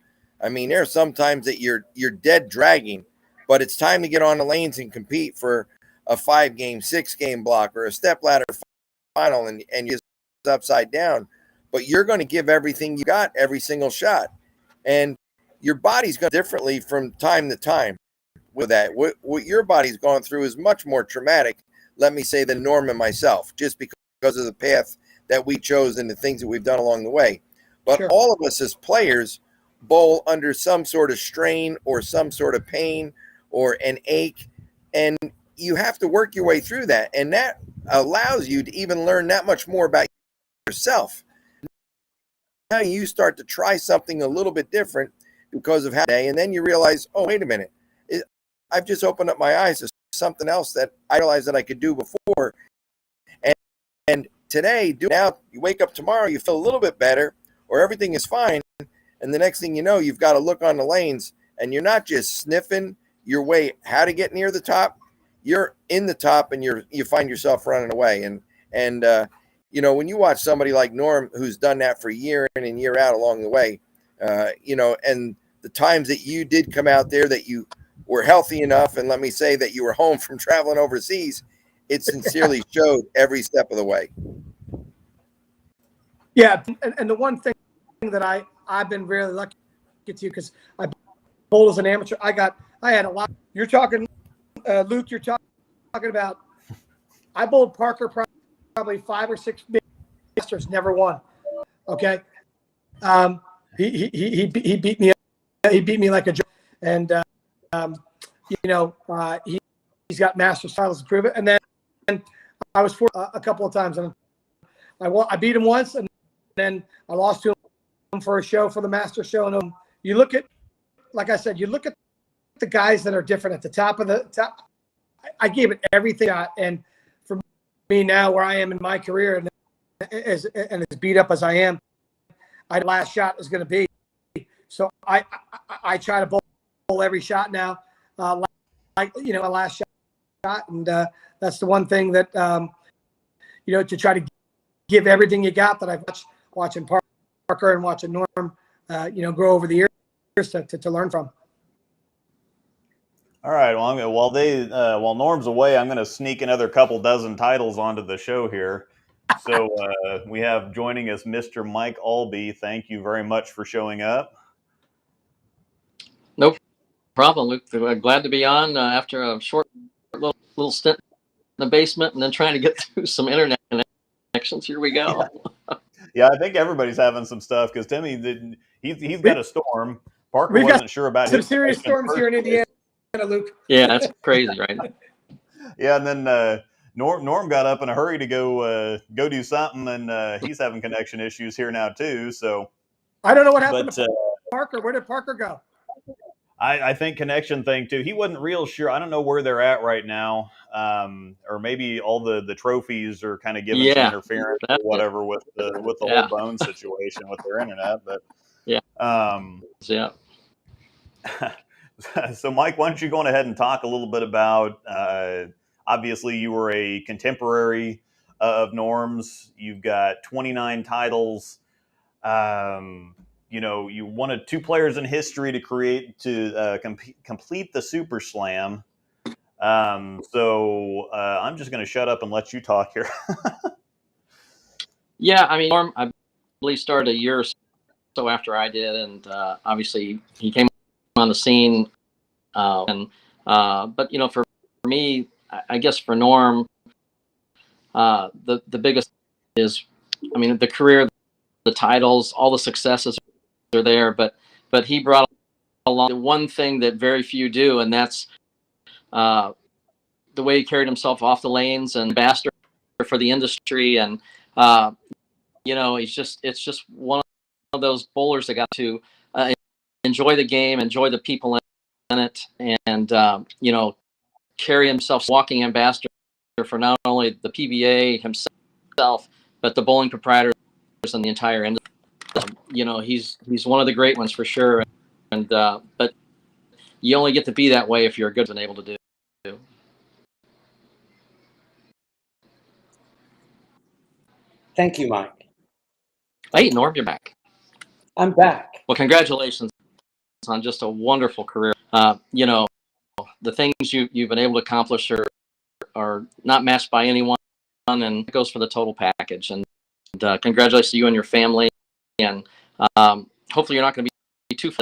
Speaker 8: I mean, there's sometimes that you're dead dragging, but it's time to get on the lanes and compete for a 5-game, 6-game block or a step ladder final, and you're upside down. But you're going to give everything you got every single shot, and your body's going differently from time to time. With that, what your body's gone through is much more traumatic, let me say, than Norm and myself, just because of the path that we chose and the things that we've done along the way. But
Speaker 7: Sure.
Speaker 8: all of us as players bowl under some sort of strain or some sort of pain or an ache, and you have to work your way through that, and that allows you to even learn that much more about yourself. Now you start to try something a little bit different because of how day, and then you realize, oh, wait a minute, I've just opened up my eyes to something else that I realized that I could do before. And today, now you wake up tomorrow, you feel a little bit better, or everything is fine, and the next thing you know, you've got to look on the lanes, and you're not just sniffing your way how to get near the top. You're in the top, and you find yourself running away. And you know, when you watch somebody like Norm, who's done that for year in and year out along the way, you know, and the times that you did come out there that you were healthy enough, and let me say that you were home from traveling overseas, it sincerely showed every step of the way.
Speaker 7: Yeah, and the one thing that I've been really lucky to get to, because I bowled as an amateur. I had a lot. You're talking, Luke. You're talking about. I bowled Parker probably 5 or 6 Masters, never won. Okay, he beat me. He beat me like a joke, and you know, he's got Masters titles to prove it. And then I was fortunate a couple of times, and I beat him once, and then I lost to him for a show, for the Masters show. And you look at, like I said, you look at the guys that are different at the top of the top. I gave it everything, and for me now, where I am in my career, and as beat up as I am, my last shot is going to be. So I try to bowl every shot now, like you know, a last shot, and that's the one thing that you know, to try to give everything you got, that I've watching Parker and watching Norm, you know, grow over the years to learn from.
Speaker 5: All right. Well, while Norm's away, I'm going to sneak another couple dozen titles onto the show here. So we have joining us Mr. Mike Albee. Thank you very much for showing up.
Speaker 10: No problem, Luke. Glad to be on after a short little stint in the basement and then trying to get through some internet connections. Here we go.
Speaker 5: Yeah, I think everybody's having some stuff, because Timmy, he's got a storm. Parker wasn't sure about
Speaker 7: some
Speaker 5: his
Speaker 7: serious storms here in Indiana, Luke.
Speaker 10: Yeah, that's crazy, right?
Speaker 5: Yeah, and then Norm got up in a hurry to go do something, and he's having connection issues here now too. So
Speaker 7: I don't know what happened to Parker. Where did Parker go?
Speaker 5: I think connection thing too. He wasn't real sure. I don't know where they're at right now, or maybe all the trophies are kind of giving some interference or whatever with the whole bone situation with their internet. But
Speaker 10: yeah.
Speaker 5: So, Mike, why don't you go on ahead and talk a little bit about? Obviously, you were a contemporary of Norm's. You've got 29 titles. You know, you wanted 2 players in history to complete the Super Slam. So I'm just going to shut up and let you talk here.
Speaker 10: Yeah, I mean, Norm, I believe started a year or so after I did, and obviously he came on the scene. But you know, for me, I guess for Norm, the biggest is, I mean, the career, the titles, all the successes are there, but he brought along the one thing that very few do, and that's the way he carried himself off the lanes and ambassador for the industry. And you know, it's just one of those bowlers that got to enjoy the game, enjoy the people in it, and you know, carry himself, walking ambassador for not only the PBA himself, but the bowling proprietors and the entire industry. You know, he's one of the great ones for sure. And but you only get to be that way if you're good and able to do.
Speaker 6: Thank you, Mike.
Speaker 10: Hey, Norm, you're back.
Speaker 6: I'm back.
Speaker 10: Well, congratulations on just a wonderful career. You know, the things you've been able to accomplish are not matched by anyone, and it goes for the total package. And congratulations to you and your family. And hopefully you're not going to be too,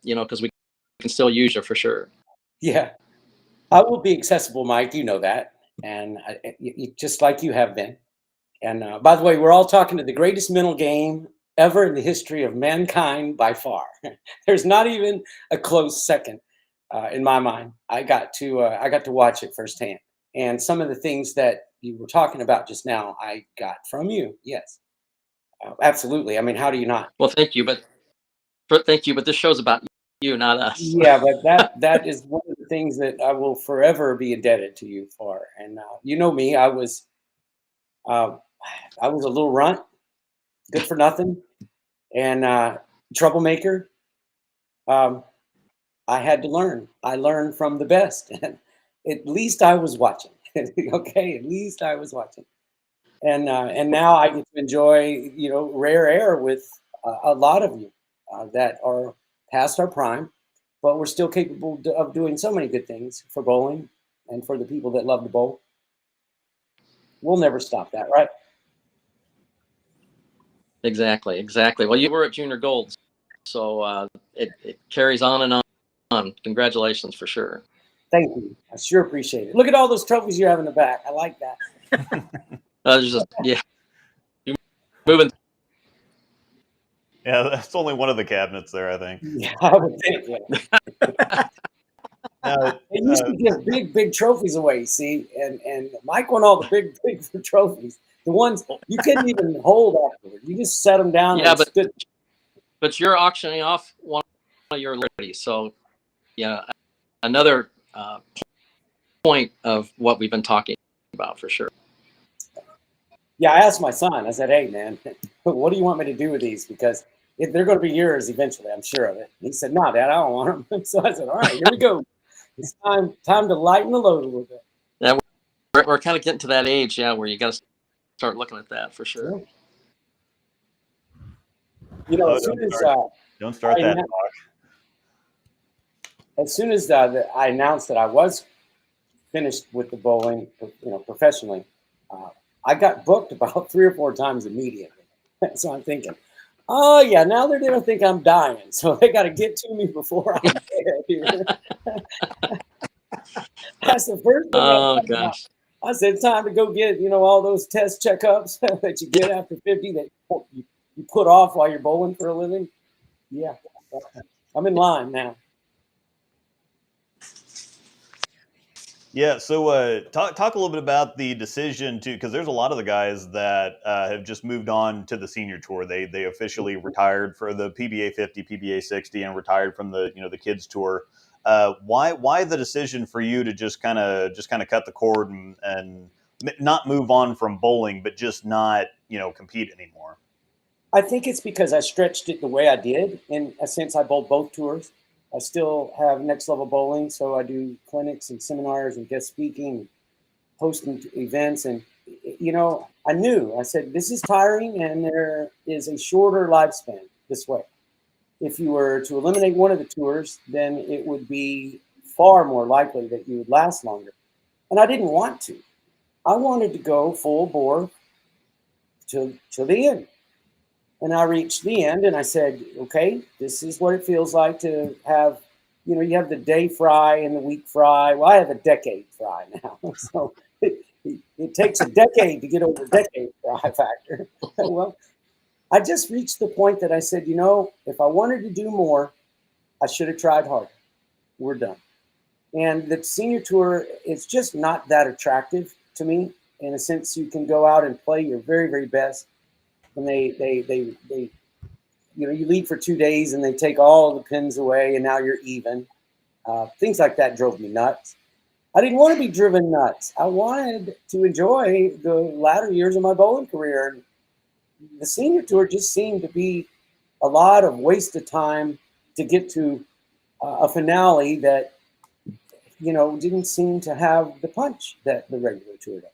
Speaker 10: you know, because we can still use you for sure.
Speaker 6: Yeah, I will be accessible, Mike. You know that, and just like you have been. And by the way, we're all talking to the greatest mental game ever in the history of mankind by far. There's not even a close second in my mind. I got to watch it firsthand, and some of the things that you were talking about just now, I got from you. Yes, absolutely. I mean, how do you not?
Speaker 10: Well, thank you, but this show's about you, not us.
Speaker 6: Yeah, but that is one of the things that I will forever be indebted to you for. And you know me, I was a little runt, good for nothing, and troublemaker. I had to learn. I learned from the best. And at least I was watching. Okay, at least I was watching. And now I get to enjoy, you know, rare air with a lot of you that are past our prime, but we're still capable of doing so many good things for bowling and for the people that love to bowl. We'll never stop that, right?
Speaker 10: Exactly. Well, you were at Junior Gold, so it carries on and on. Congratulations for sure.
Speaker 6: Thank you. I sure appreciate it. Look at all those trophies you have in the back. I like that.
Speaker 10: Yeah. You're moving.
Speaker 5: Yeah, that's only one of the cabinets there, I think.
Speaker 6: Yeah, I would think. Yeah. They used to give big trophies away, see, and Mike won all the big trophies. The ones you couldn't even hold afterward. You just set them down.
Speaker 10: Yeah,
Speaker 6: and
Speaker 10: but you're auctioning off one of your liberties. So, yeah, another point of what we've been talking about for sure.
Speaker 6: Yeah, I asked my son. I said, "Hey, man, what do you want me to do with these? Because they're going to be yours eventually. I'm sure of it." And he said, "No, Dad, I don't want them." So I said, "All right, here we go. It's time to lighten the load a little bit."
Speaker 10: Yeah, we're kind of getting to that age, yeah, where you got to start looking at that for sure.
Speaker 6: Yeah. You know,
Speaker 5: don't start that talk.
Speaker 6: As soon as I announced that I was finished with the bowling, you know, professionally, I got booked about 3 or 4 times immediately. So I'm thinking, oh yeah, now they're gonna think I'm dying, so they got to get to me before I'm dead here. That's the first thing.
Speaker 10: Oh gosh.
Speaker 6: I said, it's time to go get, you know, all those test checkups that you get after 50 that you put off while you're bowling for a living. Yeah, I'm in line now.
Speaker 5: Yeah, so talk a little bit about the decision to, because there's a lot of the guys that have just moved on to the senior tour. They officially retired for the PBA 50, PBA 60, and retired from the the kids tour. Why the decision for you to just kind of cut the cord and not move on from bowling, but just not compete anymore?
Speaker 6: I think it's because I stretched it the way I did. In a sense, I bowled both tours. I still have Next Level Bowling, so I do clinics and seminars and guest speaking, and hosting events. And, I said, this is tiring and there is a shorter lifespan this way. If you were to eliminate one of the tours, then it would be far more likely that you would last longer. And I didn't want to. I wanted to go full bore to the end. And I reached the end and I said, okay, this is what it feels like to have, you have the day fry and the week fry. Well, I have a decade fry now. So it takes a decade to get over the decade fry factor. Well, I just reached the point that I said, if I wanted to do more, I should have tried harder. We're done. And the senior tour, it's just not that attractive to me. In a sense, you can go out and play your very, very best. And they you lead for 2 days and they take all the pins away and now you're even. Things like that drove me nuts. I didn't want to be driven nuts. I wanted to enjoy the latter years of my bowling career. The senior tour just seemed to be a lot of wasted time to get to a finale that, didn't seem to have the punch that the regular tour does.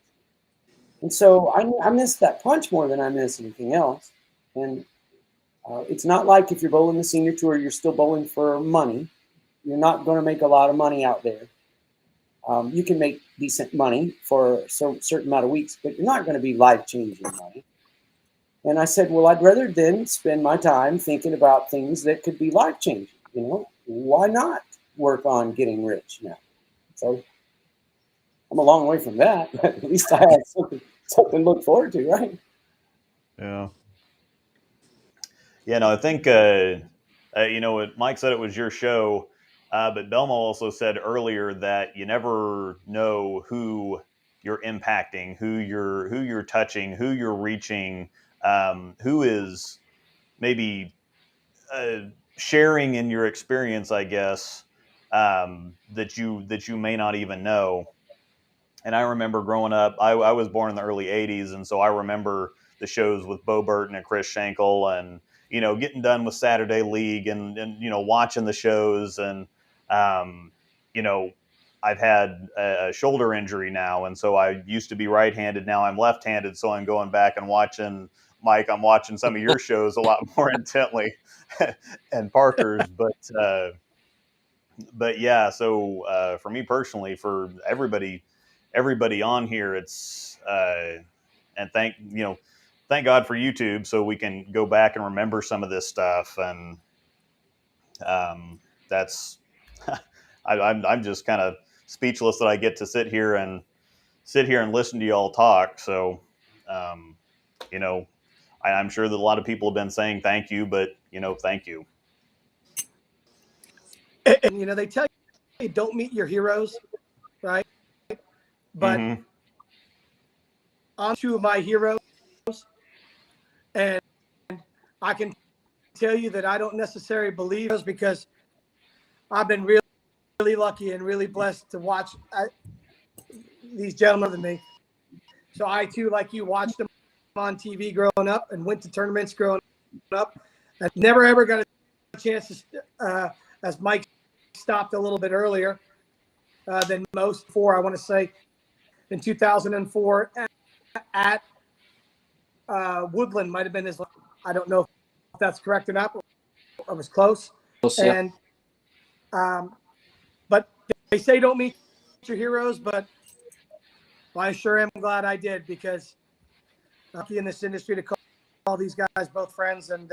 Speaker 6: And so I missed that punch more than I miss anything else. And it's not like if you're bowling the senior tour, you're still bowling for money. You're not going to make a lot of money out there. You can make decent money for a certain amount of weeks, but you're not going to be life-changing money. And I said, well, I'd rather then spend my time thinking about things that could be life-changing. Why not work on getting rich now? So I'm a long way from that, but at least I had something to look forward to, right?
Speaker 5: Yeah. Yeah, no, I think, Mike said it was your show, but Belmo also said earlier that you never know who you're impacting, who you're touching, who you're reaching, who is maybe sharing in your experience, I guess, that you may not even know. And I remember growing up, I was born in the early 80s, and so I remember the shows with Bo Burton and Chris Schenkel and, getting done with Saturday League and watching the shows. And, I've had a shoulder injury now, and so I used to be right-handed. Now I'm left-handed, so I'm going back and watching, Mike, I'm watching some of your shows a lot more intently and Parker's. But yeah, so for me personally, for everybody on here, it's and thank God for YouTube, so we can go back and remember some of this stuff. And that's I'm just kind of speechless that I get to sit here and listen to y'all talk. So I'm sure that a lot of people have been saying thank you, but thank you.
Speaker 7: And they tell you don't meet your heroes, right? But I'm two of my heroes, and I can tell you that I don't necessarily believe those because I've been really, really lucky and really blessed to watch these gentlemen than me. So I too, like you, watched them on TV growing up and went to tournaments growing up. I never ever got a chance to, as Mike stopped a little bit earlier than most. I want to say in 2004 at Woodland might have been his. I don't know if that's correct or not. I was close. And but they say don't meet your heroes, but I sure am glad I did, because I'm lucky in this industry to call these guys both friends and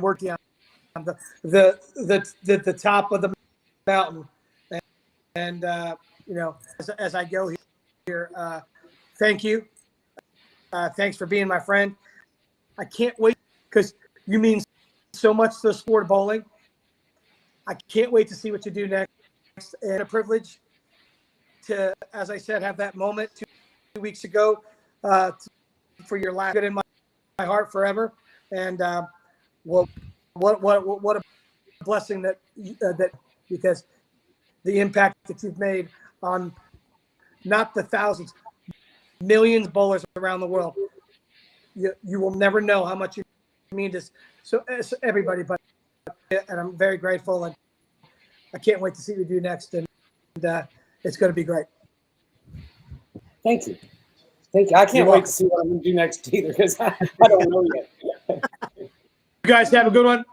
Speaker 7: working on the top of the mountain. And as I go here, thank you. Thanks for being my friend. I can't wait, because you mean so much to the sport of bowling. I can't wait to see what you do next. And a privilege to, as I said, have that moment 2 weeks ago for your last good in my heart forever. And what a blessing that because the impact that you've made on not the thousands, millions of bowlers around the world. You will never know how much you mean to everybody, but and I'm very grateful, and I can't wait to see what you do next, and it's going to be great.
Speaker 6: Thank you. Thank you. I can't wait to see what I'm going to do next either, because I don't know yet.
Speaker 7: You guys have a good one.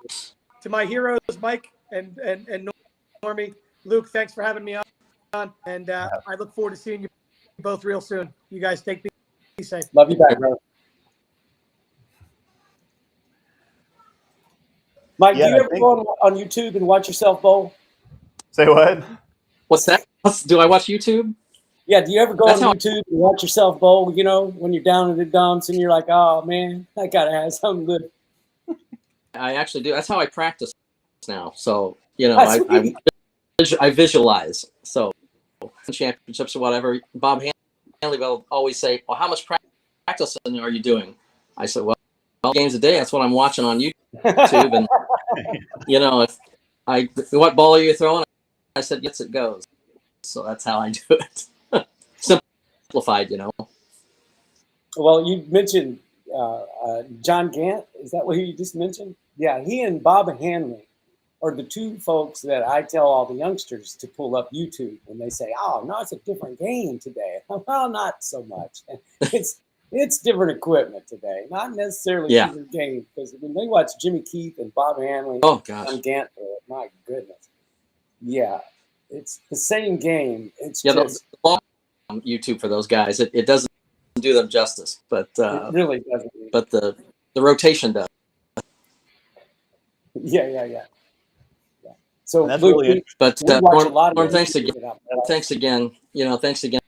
Speaker 7: To my heroes, Mike and Normie, Luke, thanks for having me on, and I look forward to seeing you both real soon. You guys be safe.
Speaker 6: Love you back, bro. Mike, do you ever go on YouTube and watch yourself bowl?
Speaker 5: Say what?
Speaker 10: What's that? Do I watch YouTube?
Speaker 6: Yeah, do you ever go on YouTube and watch yourself bowl, you know, when you're down in the dumps and you're like, oh, man, I got to have something good.
Speaker 10: I actually do. That's how I practice now. So, you know, I visualize. So, championships or whatever, Bob Hanley will always say, well, how much practice are you doing? I said, well, games a day. That's what I'm watching on YouTube. And, you know, what ball are you throwing? I said, yes, it goes. So that's how I do it. Simplified, you know.
Speaker 6: Well, you mentioned John Gant. Is that what you just mentioned? Yeah, he and Bob Hanley are the two folks that I tell all the youngsters to pull up YouTube when they say, oh, no, it's a different game today. Well, not so much. It's different equipment today, not necessarily different game. Because when they watch Jimmy Keith and Bob Hanley and John Gant, my goodness. Yeah, it's the same game. It's just
Speaker 10: on YouTube for those guys. It doesn't do them justice, but
Speaker 6: it really doesn't.
Speaker 10: But the rotation does.
Speaker 6: Yeah. So
Speaker 5: that's
Speaker 6: Luke,
Speaker 5: really
Speaker 10: but
Speaker 6: Norm,
Speaker 10: thanks again. Thanks again. You know, thanks again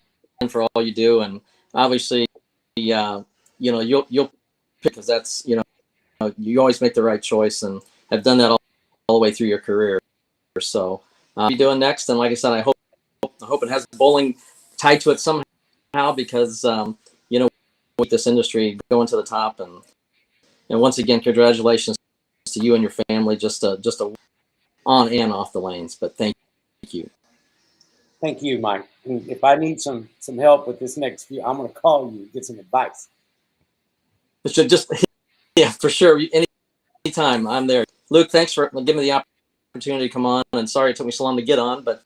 Speaker 10: for all you do, and obviously, you know, you'll pick, because that's, you know, you always make the right choice and have done that all the way through your career. So, what are you doing next? And like I said, I hope it has bowling tied to it somehow, because you know, with this industry going to the top, and once again, congratulations to you and your family. Just a on and off the lanes. But thank you.
Speaker 6: Thank you, Mike. And if I need some help with this next few, I'm going to call you, get some advice.
Speaker 10: Yeah, for sure. Anytime, I'm there. Luke, thanks for giving me the opportunity to come on, and sorry it took me so long to get on, but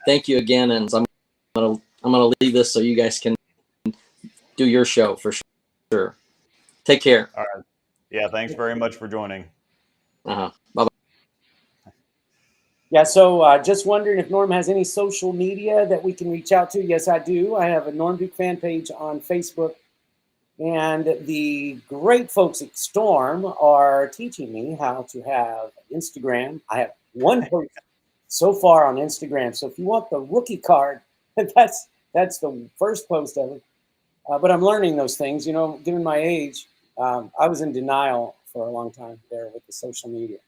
Speaker 10: thank you again. And I'm gonna leave this so you guys can do your show for sure. Take care.
Speaker 5: All right. Yeah, thanks very much for joining.
Speaker 10: Bye-bye.
Speaker 6: Yeah, so just wondering if Norm has any social media that we can reach out to. Yes, I do. I have a Norm Duke fan page on Facebook. And the great folks at Storm are teaching me how to have Instagram. I have one post so far on Instagram. So if you want the rookie card, that's the first post of it. But I'm learning those things. You know, given my age, I was in denial for a long time there with the social media.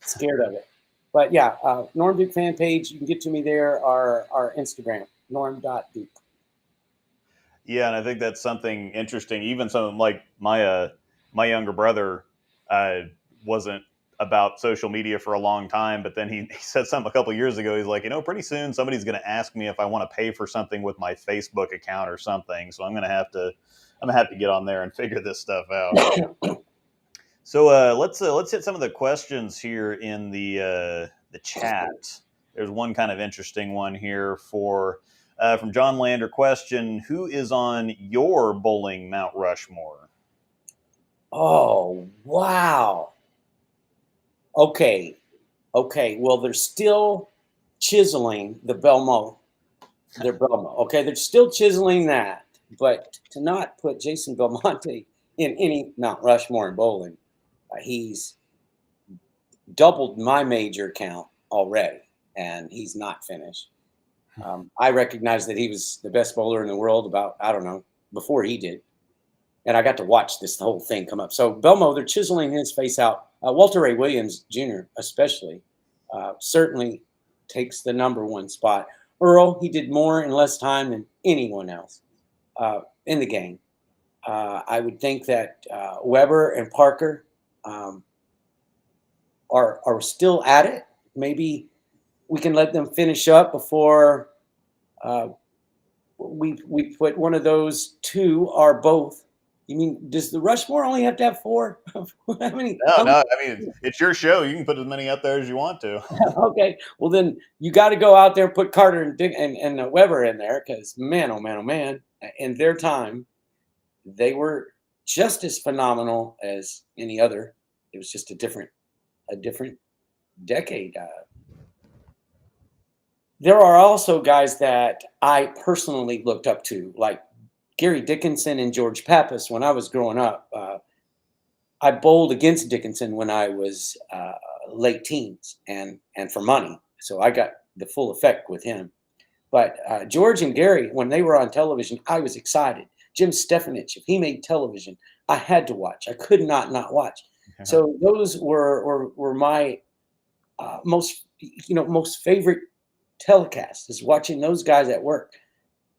Speaker 6: Scared of it. But yeah, Norm Duke fan page, you can get to me there, our Instagram, norm.duke.
Speaker 5: Yeah, and I think that's something interesting. Even something like my younger brother wasn't about social media for a long time, but then he said something a couple of years ago. He's like, you know, pretty soon somebody's going to ask me if I want to pay for something with my Facebook account or something. So I'm going to have to get on there and figure this stuff out. So let's hit some of the questions here in the chat. There's one kind of interesting one here from John Lander. Question: who is on your bowling Mount Rushmore?
Speaker 6: Oh, wow. Okay. Well, they're still chiseling the Belmo. Okay, they're still chiseling that, but to not put Jason Belmonte in any Mount Rushmore in bowling, he's doubled my major count already, and he's not finished. I recognize that he was the best bowler in the world before he did. And I got to watch the whole thing come up. So Belmo, they're chiseling his face out. Walter Ray Williams Jr. especially certainly takes the #1 spot. Earl, he did more in less time than anyone else in the game. I would think that Weber and Parker are still at it. Maybe we can let them finish up before we put one of those two or both You mean, does the Rushmore only have to have 4? How many?
Speaker 5: No, no. I mean, it's your show. You can put as many up there as you want to.
Speaker 6: Okay. Well, then you got to go out there and put Carter and Weber in there, because man, oh man, oh man, in their time, they were just as phenomenal as any other. It was just a different decade. There are also guys that I personally looked up to, like Gary Dickinson and George Pappas. When I was growing up, I bowled against Dickinson when I was late teens and for money. So I got the full effect with him. But George and Gary, when they were on television, I was excited. Jim Stefanich, if he made television, I had to watch. I could not watch. So those were my most favorite telecasts, is watching those guys at work.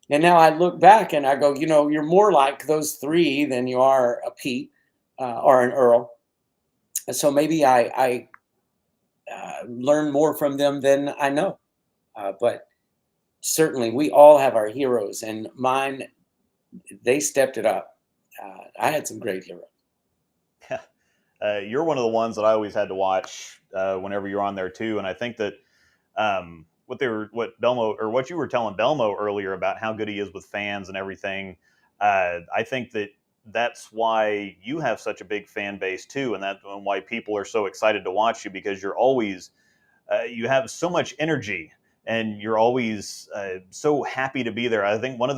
Speaker 6: And now I look back and I go, you're more like those 3 than you are a Pete or an Earl. So maybe I learn more from them than I know. But certainly we all have our heroes, and mine, they stepped it up. I had some great heroes.
Speaker 5: You're one of the ones that I always had to watch whenever you're on there too. And I think that what you were telling Belmo earlier about how good he is with fans and everything, I think that's why you have such a big fan base too, and that's why people are so excited to watch you, because you're always you have so much energy, and you're always so happy to be there. I think one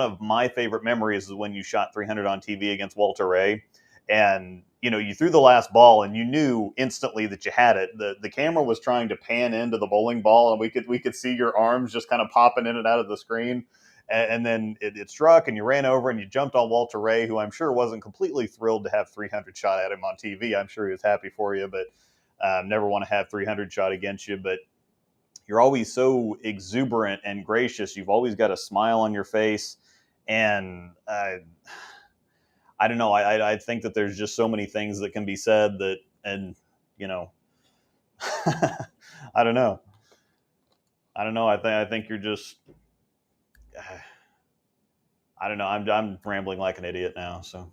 Speaker 5: of my favorite memories is when you shot 300 on TV against Walter Ray, and you threw the last ball and you knew instantly that you had it. The camera was trying to pan into the bowling ball, and we could see your arms just kind of popping in and out of the screen. And then it struck, and you ran over and you jumped on Walter Ray, who I'm sure wasn't completely thrilled to have 300 shot at him on TV. I'm sure he was happy for you, but never want to have 300 shot against you. But you're always so exuberant and gracious. You've always got a smile on your face. And I don't know. I think that there's just so many things that can be said I don't know. I think you're just, I don't know. I'm rambling like an idiot now. So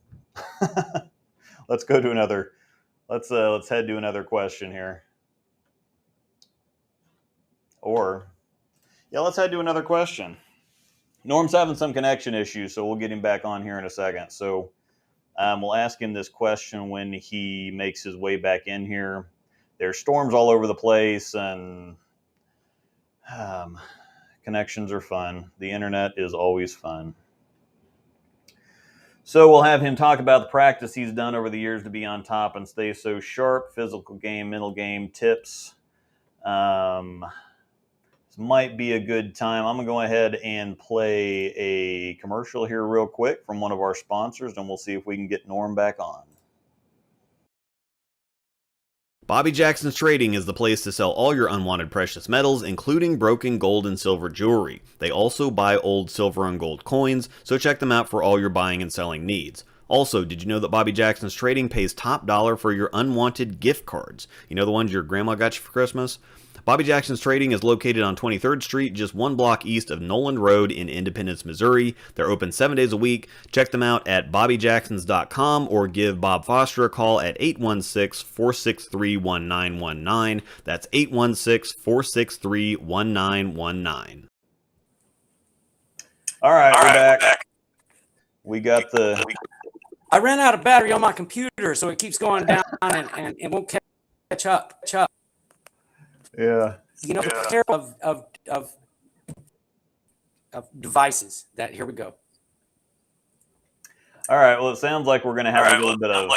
Speaker 5: let's go to another. Let's head to another question here. Let's head to another question. Norm's having some connection issues, so we'll get him back on here in a second. So we'll ask him this question when he makes his way back in here. There's storms all over the place, and connections are fun. The internet is always fun. So we'll have him talk about the practice he's done over the years to be on top and stay so sharp, physical game, mental game, tips. This might be a good time. I'm going to go ahead and play a commercial here real quick from one of our sponsors, and we'll see if we can get Norm back on. Bobby Jackson's Trading is the place to sell all your unwanted precious metals, including broken gold and silver jewelry. They also buy old silver and gold coins, so check them out for all your buying and selling needs. Also, did you know that Bobby Jackson's Trading pays top dollar for your unwanted gift cards? You know, the ones your grandma got you for Christmas? Bobby Jackson's Trading is located on 23rd Street, just 1 block east of Noland Road in Independence, Missouri. They're open 7 days a week. Check them out at bobbyjacksons.com or give Bob Foster a call at 816-463-1919. That's 816-463-1919. All right, we're back. We got the...
Speaker 6: I ran out of battery on my computer, so it keeps going down and it won't catch up.
Speaker 5: Yeah.
Speaker 6: The pair of devices that, here we go.
Speaker 5: All right. Well, it sounds like we're going to have a little bit of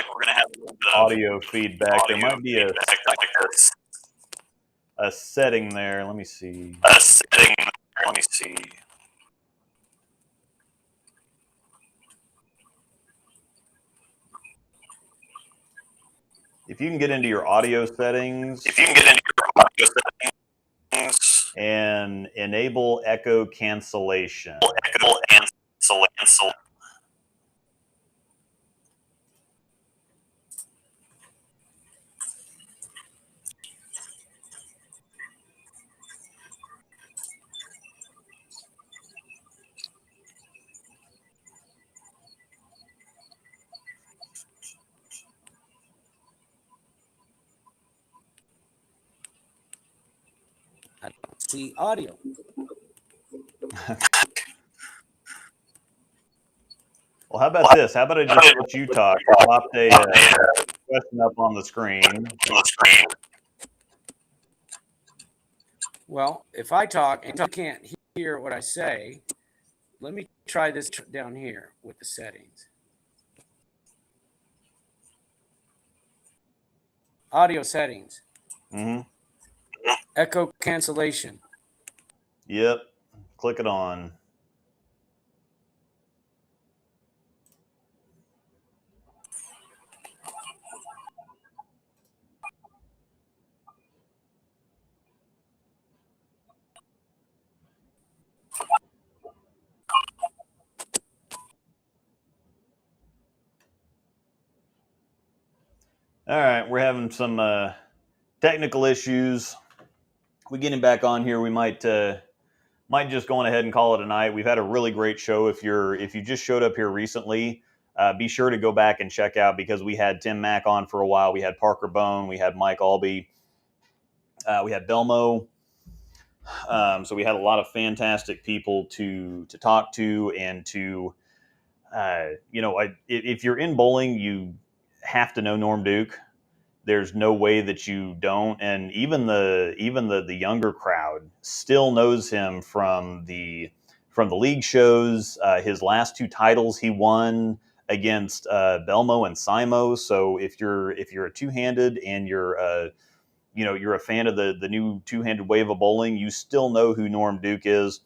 Speaker 5: audio feedback. There might be a setting there. Let me see. If you can get into your audio settings. And enable echo cancellation.
Speaker 6: see audio.
Speaker 5: Well, how about this? How about I just let you talk? Pop a question up on the screen.
Speaker 6: Well, if I talk and you can't hear what I say, let me try this down here with the settings. Audio settings.
Speaker 5: Mm-hmm.
Speaker 6: Echo cancellation.
Speaker 5: Yep. Click it on. All right, we're having some technical issues. We get him back on here. We might just go on ahead and call it a night. We've had a really great show. If you just showed up here recently, be sure to go back and check out, because we had Tim Mack on for a while. We had Parker Bone. We had Mike Albee. We had Belmo. So we had a lot of fantastic people to talk to and to, if you're in bowling, you have to know Norm Duke. There's no way that you don't, and even the younger crowd still knows him from the league shows. His last 2 titles he won against Belmo and Simo. So if you're a two-handed and you're a fan of the new two-handed wave of bowling, you still know who Norm Duke is.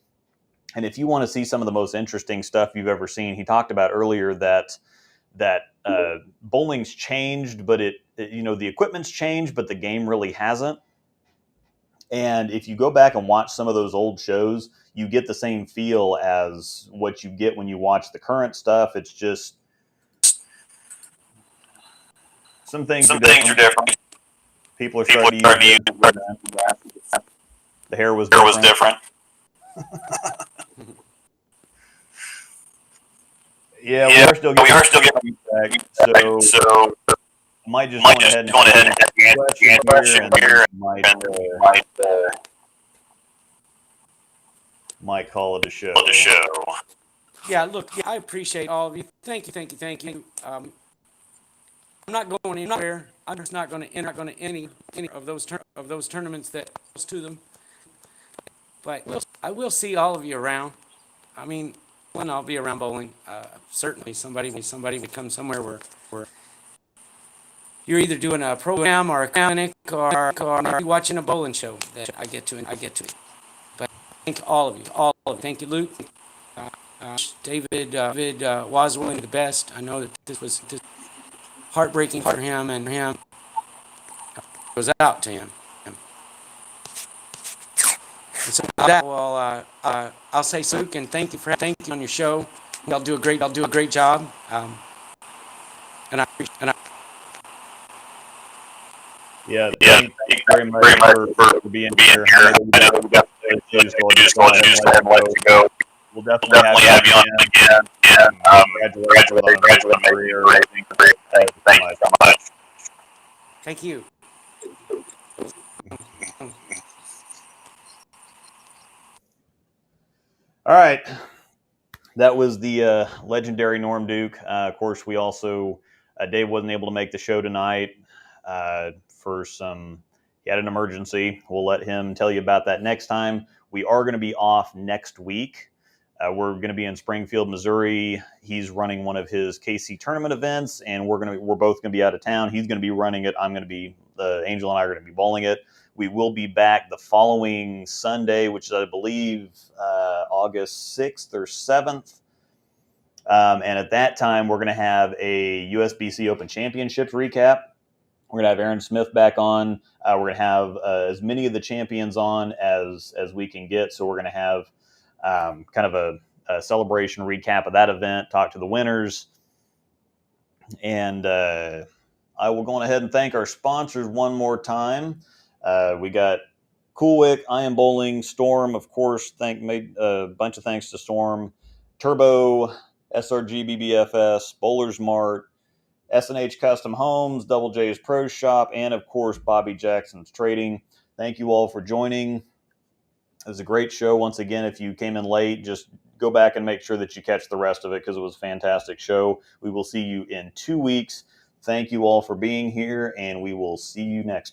Speaker 5: And if you want to see some of the most interesting stuff you've ever seen, he talked about earlier that bowling's changed, but the equipment's changed, but the game really hasn't. And if you go back and watch some of those old shows, you get the same feel as what you get when you watch the current stuff. It's just some things are different. People are starting to use the hair was different. Yeah, we are still getting feedback, so I might just go ahead and answer question here, and might call it a show.
Speaker 6: Yeah, look, I appreciate all of you. Thank you. I'm not going anywhere. I'm just not going to enter any of those tournaments that goes to them. But I will see all of you around. I mean, when I'll be around bowling, certainly somebody would come somewhere where you're either doing a program or a clinic or maybe watching a bowling show that I get to. But thank all of you. Thank you, Luke. David Waswo, the best. I know that this was heartbreaking for him, and him goes out to him. And so that, well, I'll say, Luke, and thank you on your show. I'll do a great job.
Speaker 5: Yeah, thank you very much for being here. I know we got issues, so I'll just go ahead and let you go. We'll definitely have you on again. And congratulations on the career. Thank you so much.
Speaker 6: Thank you.
Speaker 5: All right. That was the legendary Norm Duke. Of course, we also, Dave wasn't able to make the show tonight he had an emergency. We'll let him tell you about that next time. We are going to be off next week. We're going to be in Springfield, Missouri. He's running one of his KC tournament events, and we're both going to be out of town. He's going to be running it. Angel and I are going to be bowling it. We will be back the following Sunday, which is, I believe, August 6th or 7th. And at that time, we're going to have a Usbc Open Championships recap. We're going to have Aaron Smith back on. We're going to have as many of the champions on as we can get. So we're going to have kind of a celebration recap of that event, talk to the winners. And I will go on ahead and thank our sponsors one more time. We got Coolwick, I Am Bowling, Storm, of course. Made a bunch of thanks to Storm, Turbo, SRGBBFS, Bowlers Mart, S&H Custom Homes, Double J's Pro Shop, and of course Bobby Jackson's Trading. Thank you all for joining. It was a great show. Once again, if you came in late, just go back and make sure that you catch the rest of it because it was a fantastic show. We will see you in 2 weeks. Thank you all for being here, and we will see you next time.